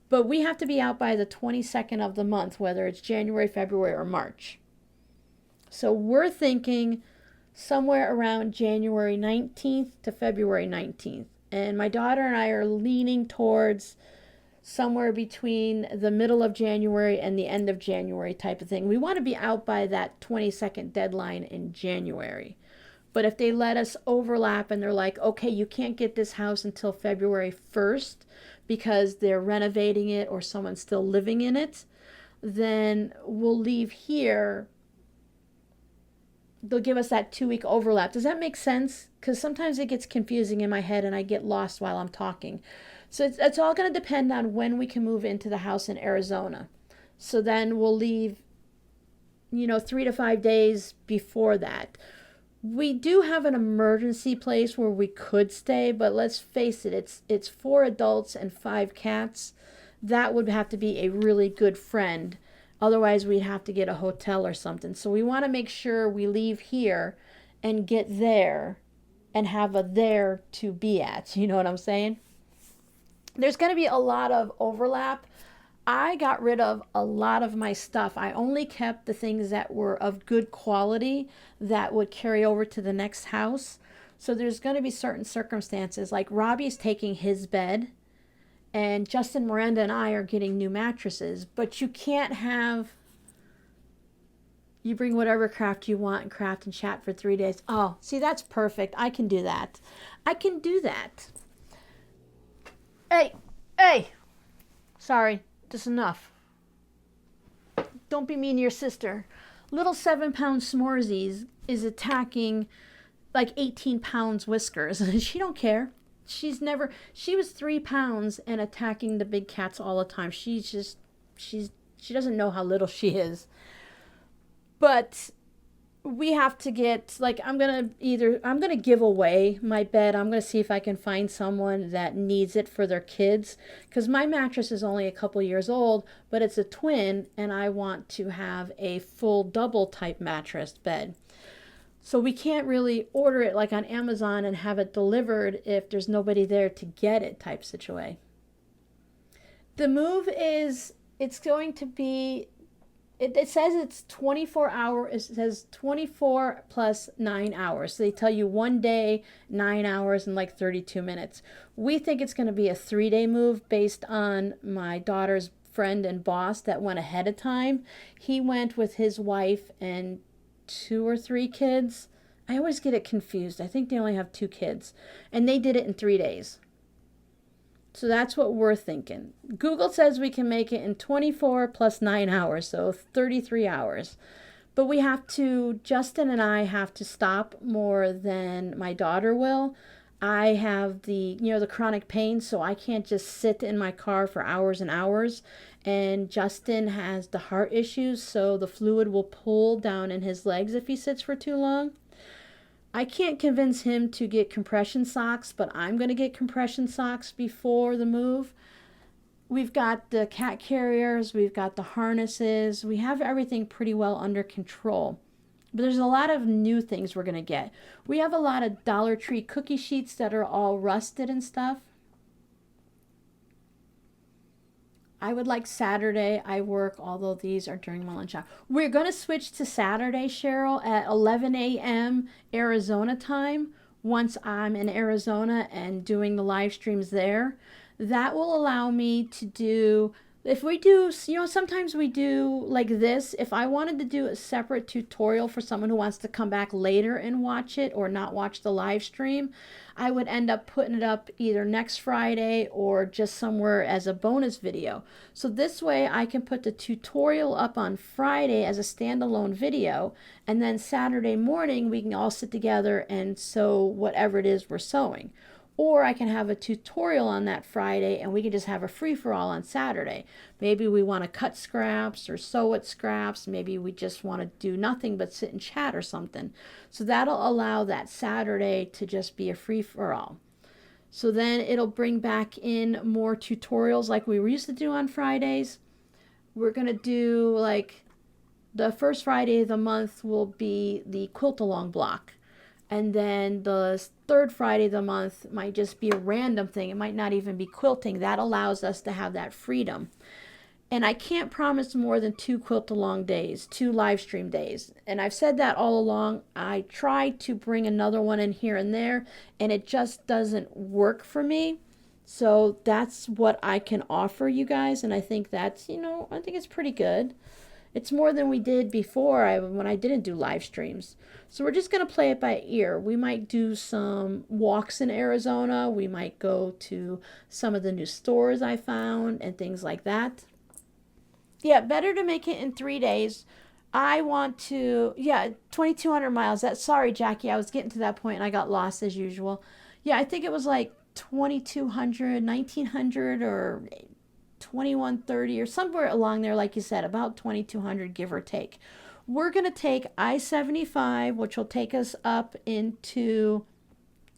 But we have to be out by the 22nd of the month, whether it's January, February, or March. So we're thinking somewhere around January 19th to February 19th. And my daughter and I are leaning towards somewhere between the middle of January and the end of January type of thing. We want to be out by that 22nd deadline in January. But if they let us overlap and they're like, okay, you can't get this house until February 1st because they're renovating it or someone's still living in it, then we'll leave here. They'll give us that 2-week overlap. Does that make sense? Because sometimes it gets confusing in my head and I get lost while I'm talking. So it's all going to depend on when we can move into the house in Arizona. So then we'll leave, 3 to 5 days before that. We do have an emergency place where we could stay, but let's face it, it's 4 adults and 5 cats. That would have to be a really good friend. Otherwise, we'd have to get a hotel or something. So we want to make sure we leave here and get there and have a there to be at. You know what I'm saying? There's going to be a lot of overlap. I got rid of a lot of my stuff. I only kept the things that were of good quality that would carry over to the next house. So there's going to be certain circumstances, like Robbie's taking his bed, and Justin, Miranda, and I are getting new mattresses. But you can't you bring whatever craft you want and craft and chat for 3 days. Oh, see, that's perfect. I can do that. I can do that. Hey. Sorry, just enough. don't be mean to your sister. Little 7-pound S'moresies is attacking like 18 pounds Whiskers. She don't care. She was 3 pounds and attacking the big cats all the time. She doesn't know how little she is. But we have to get, like, I'm gonna give away my bed. I'm gonna see if I can find someone that needs it for their kids, because my mattress is only a couple years old, but it's a twin, and I want to have a full double type mattress bed. So we can't really order it like on Amazon and have it delivered if there's nobody there to get it type situation. The move is, it's going to be, it says it's 24 hours. It says 24 plus 9 hours. So they tell you 1 day, 9 hours, and like 32 minutes. We think it's going to be a 3-day move based on my daughter's friend and boss that went ahead of time. He went with his wife and 2 or 3 kids. I always get it confused. I think they only have 2 kids. And they did it in 3 days. So that's what we're thinking. Google says we can make it in 24 plus 9 hours, so 33 hours. But we have to, Justin and I have to stop more than my daughter will. I have the chronic pain, so I can't just sit in my car for hours and hours. And Justin has the heart issues, so the fluid will pool down in his legs if he sits for too long. I can't convince him to get compression socks, but I'm going to get compression socks before the move. We've got the cat carriers, we've got the harnesses, we have everything pretty well under control. But there's a lot of new things we're going to get. We have a lot of Dollar Tree cookie sheets that are all rusted and stuff. I would like Saturday. I work, although these are during my lunch hour. We're going to switch to Saturday, Cheryl, at 11 a.m. Arizona time. Once I'm in Arizona and doing the live streams there, that will allow me to do, if we do, sometimes we do like this. If I wanted to do a separate tutorial for someone who wants to come back later and watch it or not watch the live stream, I would end up putting it up either next Friday or just somewhere as a bonus video. So this way I can put the tutorial up on Friday as a standalone video, and then Saturday morning we can all sit together and sew whatever it is we're sewing. Or I can have a tutorial on that Friday and we can just have a free-for-all on Saturday. Maybe we want to cut scraps or sew at scraps. Maybe we just want to do nothing but sit and chat or something. So that'll allow that Saturday to just be a free-for-all. So then it'll bring back in more tutorials like we used to do on Fridays. We're going to do, like, the first Friday of the month will be the quilt-along block. And then the third Friday of the month might just be a random thing. It might not even be quilting. That allows us to have that freedom. And I can't promise more than 2 quilt-along days, 2 live stream days. And I've said that all along. I tried to bring another one in here and there, and it just doesn't work for me. So that's what I can offer you guys. And I think that's, I think it's pretty good. It's more than we did before when I didn't do live streams. So we're just going to play it by ear. We might do some walks in Arizona. We might go to some of the new stores I found and things like that. Yeah, better to make it in 3 days. I want to, 2,200 miles. Sorry, Jackie, I was getting to that point and I got lost as usual. Yeah, I think it was like 2,200, 1,900, or 2130 or somewhere along there, like you said, about 2,200 give or take. We're going to take I-75, which will take us up into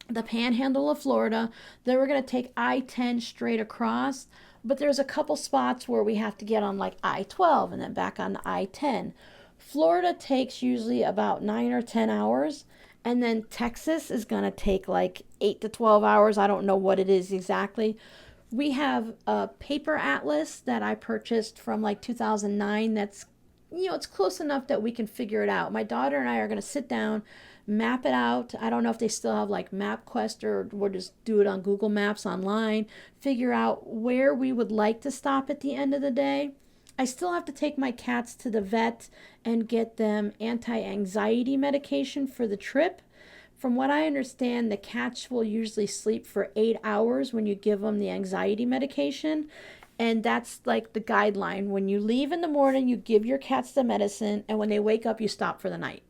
the panhandle of Florida. Then we're going to take I-10 straight across, but there's a couple spots where we have to get on like I-12 and then back on I-10. Florida takes usually about 9 or 10 hours, and then Texas is going to take like 8 to 12 hours. I don't know what it is exactly. We have a paper atlas that I purchased from like 2009 that's, it's close enough that we can figure it out. My daughter and I are going to sit down, map it out. I don't know if they still have like MapQuest, or we'll just do it on Google Maps online, figure out where we would like to stop at the end of the day. I still have to take my cats to the vet and get them anti-anxiety medication for the trip. From what I understand, the cats will usually sleep for 8 hours when you give them the anxiety medication. And that's like the guideline. When you leave in the morning, you give your cats the medicine, and when they wake up, you stop for the night.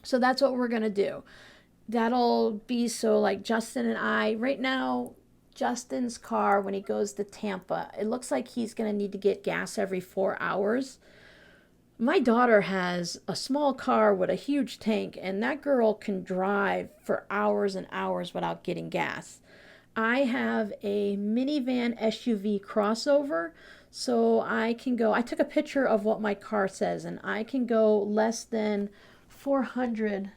So that's what we're going to do. That'll be so like Justin and I, right now, Justin's car, when he goes to Tampa, it looks like he's going to need to get gas every 4 hours. My daughter has a small car with a huge tank, and that girl can drive for hours and hours without getting gas. I have a minivan SUV crossover, so I can go. I took a picture of what my car says, and I can go less than 400.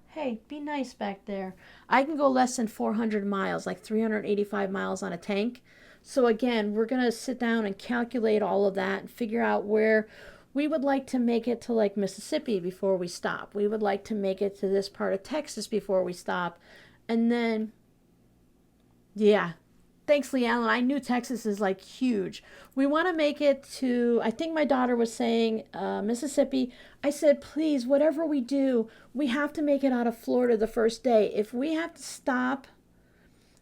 Hey, be nice back there. I can go less than 400 miles, like 385 miles on a tank. So again, we're going to sit down and calculate all of that and figure out where we would like to make it to like Mississippi before we stop. We would like to make it to this part of Texas before we stop. And then, yeah. Thanks, Lee Allen. I knew Texas is like huge. We want to make it to, I think my daughter was saying Mississippi. I said, please, whatever we do, we have to make it out of Florida the first day. If we have to stop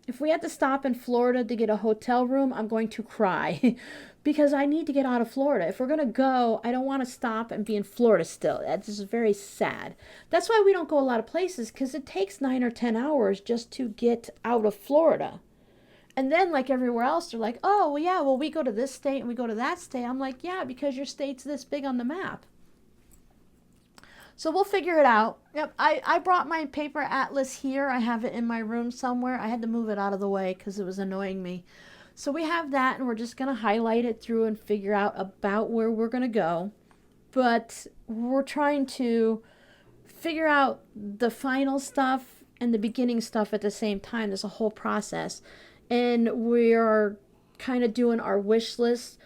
in Florida to get a hotel room, I'm going to cry because I need to get out of Florida. If we're going to go, I don't want to stop and be in Florida still. That's just very sad. That's why we don't go a lot of places, because it takes 9 or 10 hours just to get out of Florida. And then, like everywhere else, they're like, oh, well, yeah, well, we go to this state and we go to that state. I'm like, yeah, because your state's this big on the map. So we'll figure it out. Yep, I brought my paper atlas here. I have it in my room somewhere. I had to move it out of the way because it was annoying me. So we have that, and we're just going to highlight it through and figure out about where we're going to go. But we're trying to figure out the final stuff and the beginning stuff at the same time. There's a whole process. And we are kind of doing our wish list.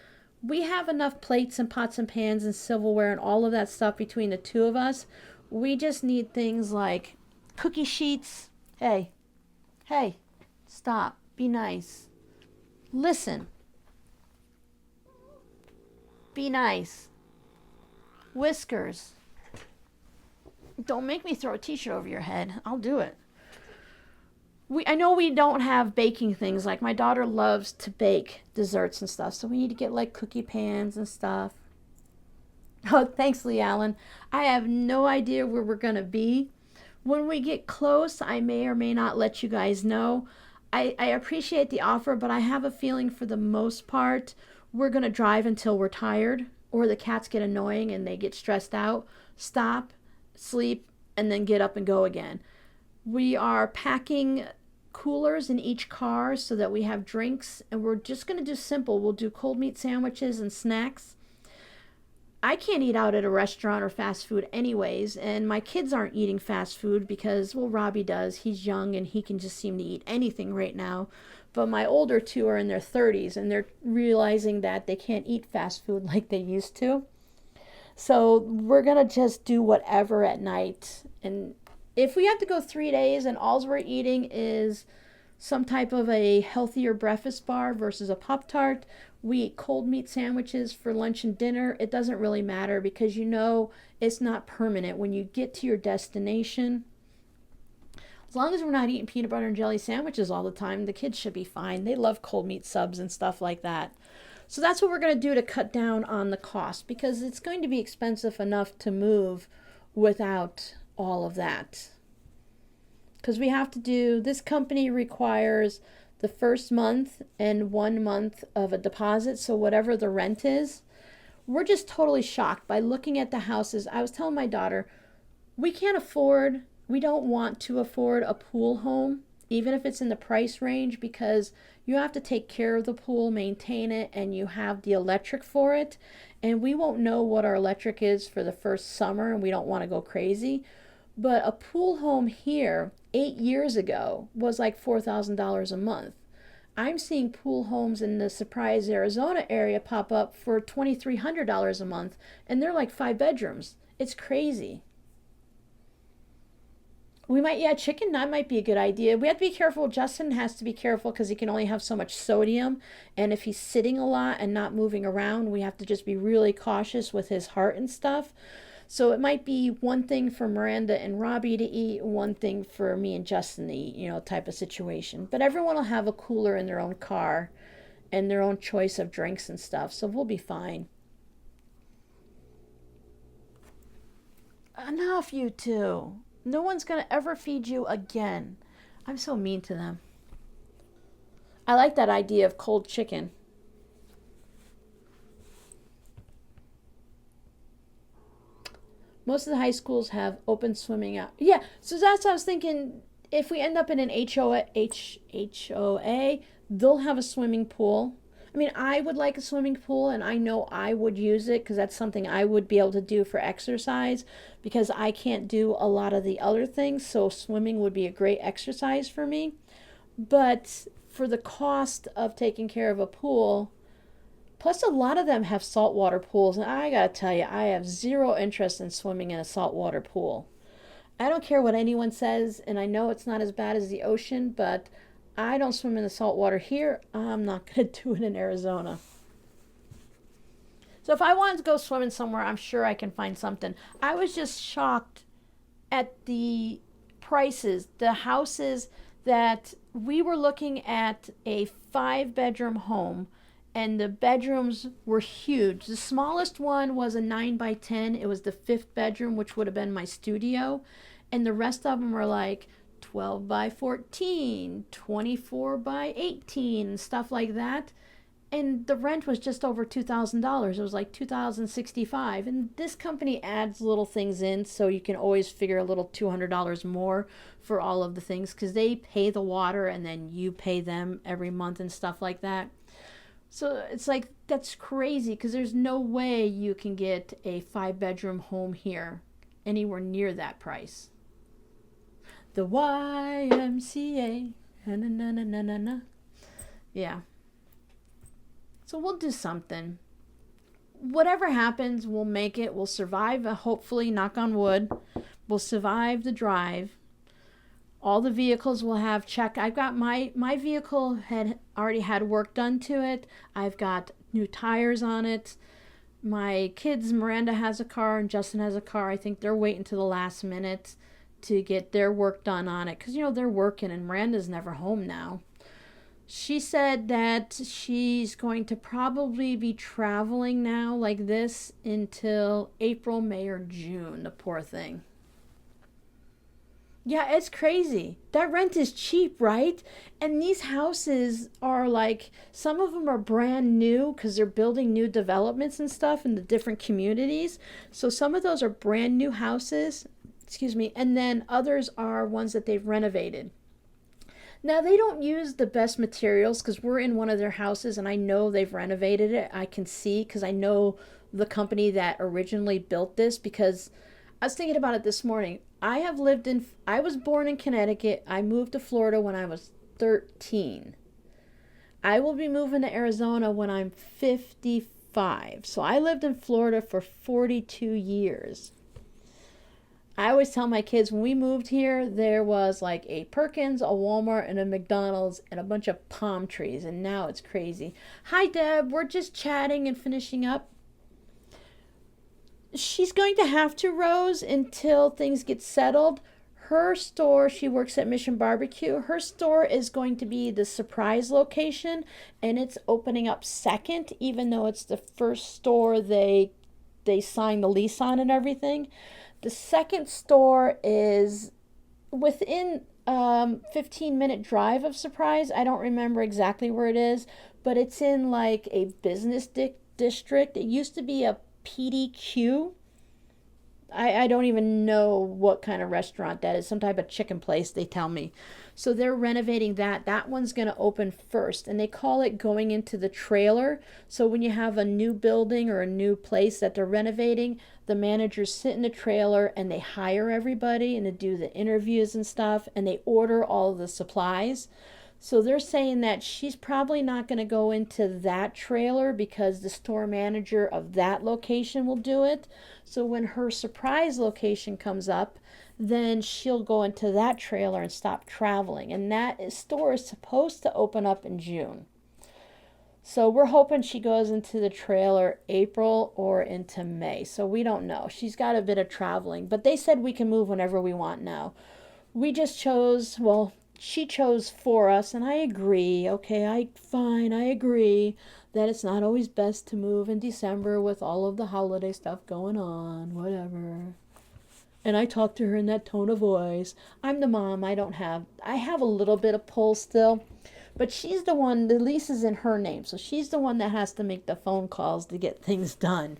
We have enough plates and pots and pans and silverware and all of that stuff between the two of us. We just need things like cookie sheets. Hey, stop. Be nice. Listen. Be nice. Whiskers. Don't make me throw a t-shirt over your head. I'll do it. I know we don't have baking things. Like my daughter loves to bake desserts and stuff, so we need to get like cookie pans and stuff. Oh, thanks, Lee Allen. I have no idea where we're going to be. When we get close, I may or may not let you guys know. I appreciate the offer, but I have a feeling for the most part, we're going to drive until we're tired or the cats get annoying and they get stressed out, stop, sleep, and then get up and go again. We are packing coolers in each car so that we have drinks, and we're just going to do simple. We'll do cold meat sandwiches and snacks. I can't eat out at a restaurant or fast food anyways, and my kids aren't eating fast food because, well, Robbie does. He's young and he can just seem to eat anything right now. But my older two are in their 30s, and they're realizing that they can't eat fast food like they used to. So we're going to just do whatever at night. And if we have to go 3 days and all we're eating is some type of a healthier breakfast bar versus a Pop-Tart, we eat cold meat sandwiches for lunch and dinner. It doesn't really matter because you know it's not permanent. When you get to your destination, as long as we're not eating peanut butter and jelly sandwiches all the time, the kids should be fine. They love cold meat subs and stuff like that. So that's what we're going to do to cut down on the cost, because it's going to be expensive enough to move without all of that. Because we have to do, this company requires the first month and 1 month of a deposit. So whatever the rent is, we're just totally shocked by looking at the houses. I was telling my daughter, we don't want to afford a pool home, even if it's in the price range, because you have to take care of the pool, maintain it, and you have the electric for it. And we won't know what our electric is for the first summer, and we don't want to go crazy. But a pool home here 8 years ago was like $4,000 a month. I'm seeing pool homes in the Surprise, Arizona area pop up for $2,300 a month, and they're like 5 bedrooms. It's crazy. We might, yeah, chicken nut might be a good idea. We have to be careful. Justin has to be careful because he can only have so much sodium. And if he's sitting a lot and not moving around, we have to just be really cautious with his heart and stuff. So it might be one thing for Miranda and Robbie to eat, one thing for me and Justin to eat, type of situation. But everyone will have a cooler in their own car. and their own choice of drinks and stuff. So we'll be fine. Enough, you two. No one's going to ever feed you again. I'm so mean to them. I like that idea of cold chicken. Most of the high schools have open swimming out. Yeah, so that's what I was thinking. If we end up in an HOA, they'll have a swimming pool. I mean, I would like a swimming pool, and I know I would use it because that's something I would be able to do for exercise because I can't do a lot of the other things, so swimming would be a great exercise for me. But for the cost of taking care of a pool, plus a lot of them have saltwater pools, and I gotta tell you, I have zero interest in swimming in a saltwater pool. I don't care what anyone says, and I know it's not as bad as the ocean, but I don't swim in the salt water here. I'm not going to do it in Arizona. So if I wanted to go swimming somewhere, I'm sure I can find something. I was just shocked at the prices. The houses that we were looking at, a 5-bedroom home, and the bedrooms were huge. The smallest one was a 9 by 10. It was the 5th bedroom, which would have been my studio. And the rest of them were like 12 by 14, 24 by 18, and stuff like that. And the rent was just over $2,000. It was like $2,065. And this company adds little things in, so you can always figure a little $200 more for all of the things, because they pay the water and then you pay them every month and stuff like that. So it's like, that's crazy, because there's no way you can get a 5-bedroom home here anywhere near that price. The YMCA. Na, na, na, na, na, na. Yeah. So we'll do something. Whatever happens, we'll make it. We'll survive. Hopefully, knock on wood, we'll survive the drive. All the vehicles will have check. I've got my vehicle had already had work done to it. I've got new tires on it. My kids, Miranda has a car and Justin has a car. I think they're waiting to the last minute to get their work done on it, because they're working and Miranda's never home now. She said that she's going to probably be traveling now like this until April, May, or June. The poor thing. Yeah, it's crazy. That rent is cheap, right? And these houses are like, some of them are brand new because they're building new developments and stuff in the different communities. So some of those are brand new houses. Excuse me, and then others are ones that they've renovated. Now, they don't use the best materials because we're in one of their houses and I know they've renovated it. I can see because I know the company that originally built this, because I was thinking about it this morning. I was born in Connecticut. I moved to Florida when I was 13. I will be moving to Arizona when I'm 55. So I lived in Florida for 42 years. I always tell my kids, when we moved here, there was like a Perkins, a Walmart, and a McDonald's, and a bunch of palm trees, and now it's crazy. Hi, Deb. We're just chatting and finishing up. She's going to have to, Rose, until things get settled. Her store, she works at Mission Barbecue. Her store is going to be the surprise location, and it's opening up second, even though it's the first store they signed the lease on and everything. The second store is within 15-minute drive of Surprise. I don't remember exactly where it is, but it's in like a business district. It used to be a PDQ. I don't even know what kind of restaurant that is. Some type of chicken place, they tell me. So they're renovating that. That one's going to open first. And they call it going into the trailer. So when you have a new building or a new place that they're renovating, the managers sit in the trailer and they hire everybody and they do the interviews and stuff. And they order all of the supplies. So they're saying that she's probably not going to go into that trailer because the store manager of that location will do it. So when her surprise location comes up, then she'll go into that trailer and stop traveling. And that store is supposed to open up in June. So we're hoping she goes into the trailer April or into May. So we don't know. She's got a bit of traveling. But they said we can move whenever we want now. We just chose, well, she chose for us, and I agree. Okay, I agree that it's not always best to move in December with all of the holiday stuff going on, whatever. And I talked to her in that tone of voice. I'm the mom. I have a little bit of pull still, but she's the one, the lease is in her name. So she's the one that has to make the phone calls to get things done.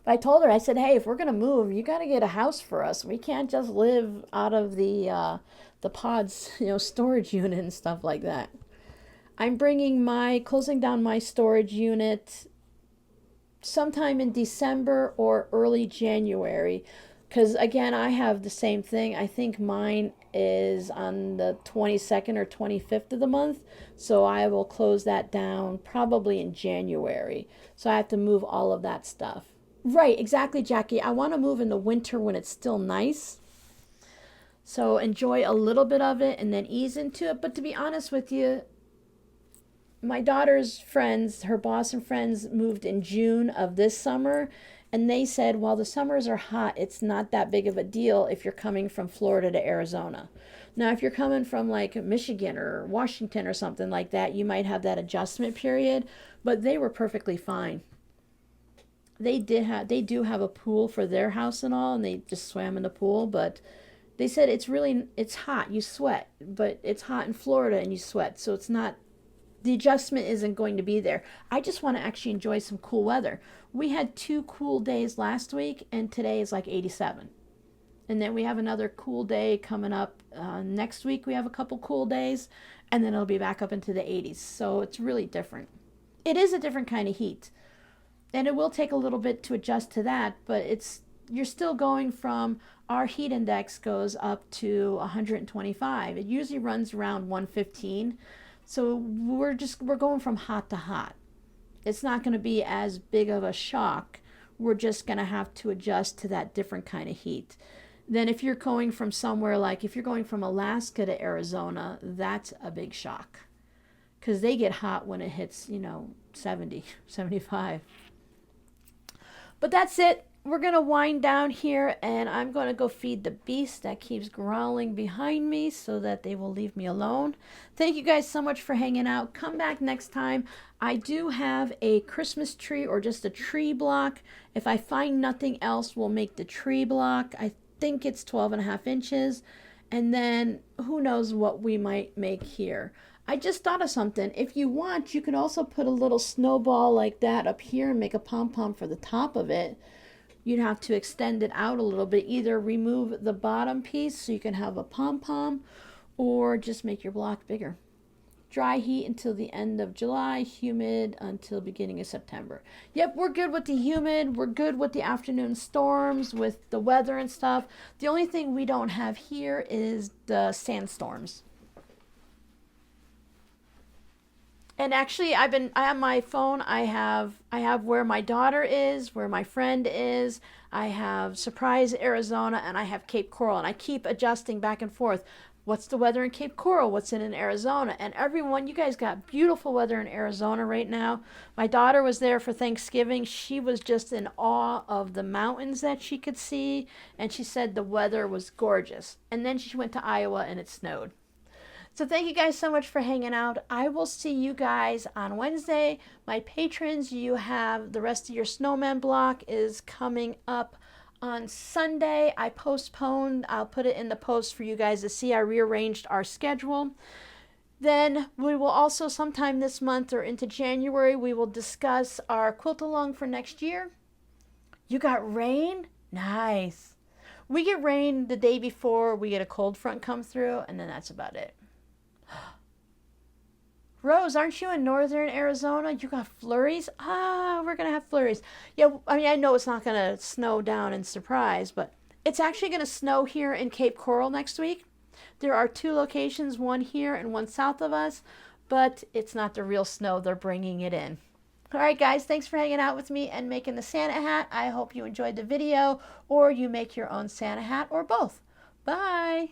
But I told her, I said, hey, if we're going to move, you got to get a house for us. We can't just live out of the pods, storage unit and stuff like that. I'm closing down my storage unit sometime in December or early January, because again, I have the same thing. I think mine is on the 22nd or 25th of the month, so I will close that down probably in January. So I have to move all of that stuff. Right, exactly, Jackie. I want to move in the winter when it's still nice, so enjoy a little bit of it and then ease into it. But to be honest with you, my daughter's friends, her boss and friends, moved in June of this summer, and they said while the summers are hot, it's not that big of a deal if you're coming from Florida to Arizona. Now, if you're coming from like Michigan or Washington or something like that, you might have that adjustment period, but they were perfectly fine. They do have a pool for their house and all, and they just swam in the pool, but they said it's hot, you sweat, but it's hot in Florida and you sweat, so the adjustment isn't going to be there. I just want to actually enjoy some cool weather. We had 2 cool days last week, and today is like 87. And then we have another cool day coming up. Next week we have a couple cool days, and then it'll be back up into the 80s. So it's really different. It is a different kind of heat. And it will take a little bit to adjust to that, but you're still going from, our heat index goes up to 125. It usually runs around 115. So we're going from hot to hot. It's not going to be as big of a shock. We're just going to have to adjust to that different kind of heat. Then if you're going from somewhere, like if you're going from Alaska to Arizona, that's a big shock, because they get hot when it hits 70, 75. But that's it. We're going to wind down here, and I'm going to go feed the beast that keeps growling behind me so that they will leave me alone. Thank you guys so much for hanging out. Come back next time. I do have a Christmas tree or just a tree block. If I find nothing else, we'll make the tree block. I think it's 12.5 inches. And then who knows what we might make here. I just thought of something. If you want, you could also put a little snowball like that up here and make a pom-pom for the top of it. You'd have to extend it out a little bit. Either remove the bottom piece so you can have a pom-pom, or just make your block bigger. Dry heat until the end of July, humid until beginning of September. Yep, we're good with the humid. We're good with the afternoon storms, with the weather and stuff. The only thing we don't have here is the sandstorms. And actually, I have my phone. I have where my daughter is, where my friend is. I have Surprise, Arizona, and I have Cape Coral. And I keep adjusting back and forth. What's the weather in Cape Coral? What's it in Arizona? And everyone, you guys got beautiful weather in Arizona right now. My daughter was there for Thanksgiving. She was just in awe of the mountains that she could see. And she said the weather was gorgeous. And then she went to Iowa and it snowed. So thank you guys so much for hanging out. I will see you guys on Wednesday. My patrons, you have the rest of your snowman block is coming up on Sunday. I postponed. I'll put it in the post for you guys to see. I rearranged our schedule. Then we will also sometime this month or into January, we will discuss our quilt along for next year. You got rain? Nice. We get rain the day before, we get a cold front come through, and then that's about it. Rose, aren't you in northern Arizona? You got flurries? We're going to have flurries. Yeah, I mean, I know it's not going to snow down in Surprise, but it's actually going to snow here in Cape Coral next week. There are 2 locations, one here and one south of us, but it's not the real snow. They're bringing it in. All right, guys, thanks for hanging out with me and making the Santa hat. I hope you enjoyed the video, or you make your own Santa hat, or both. Bye.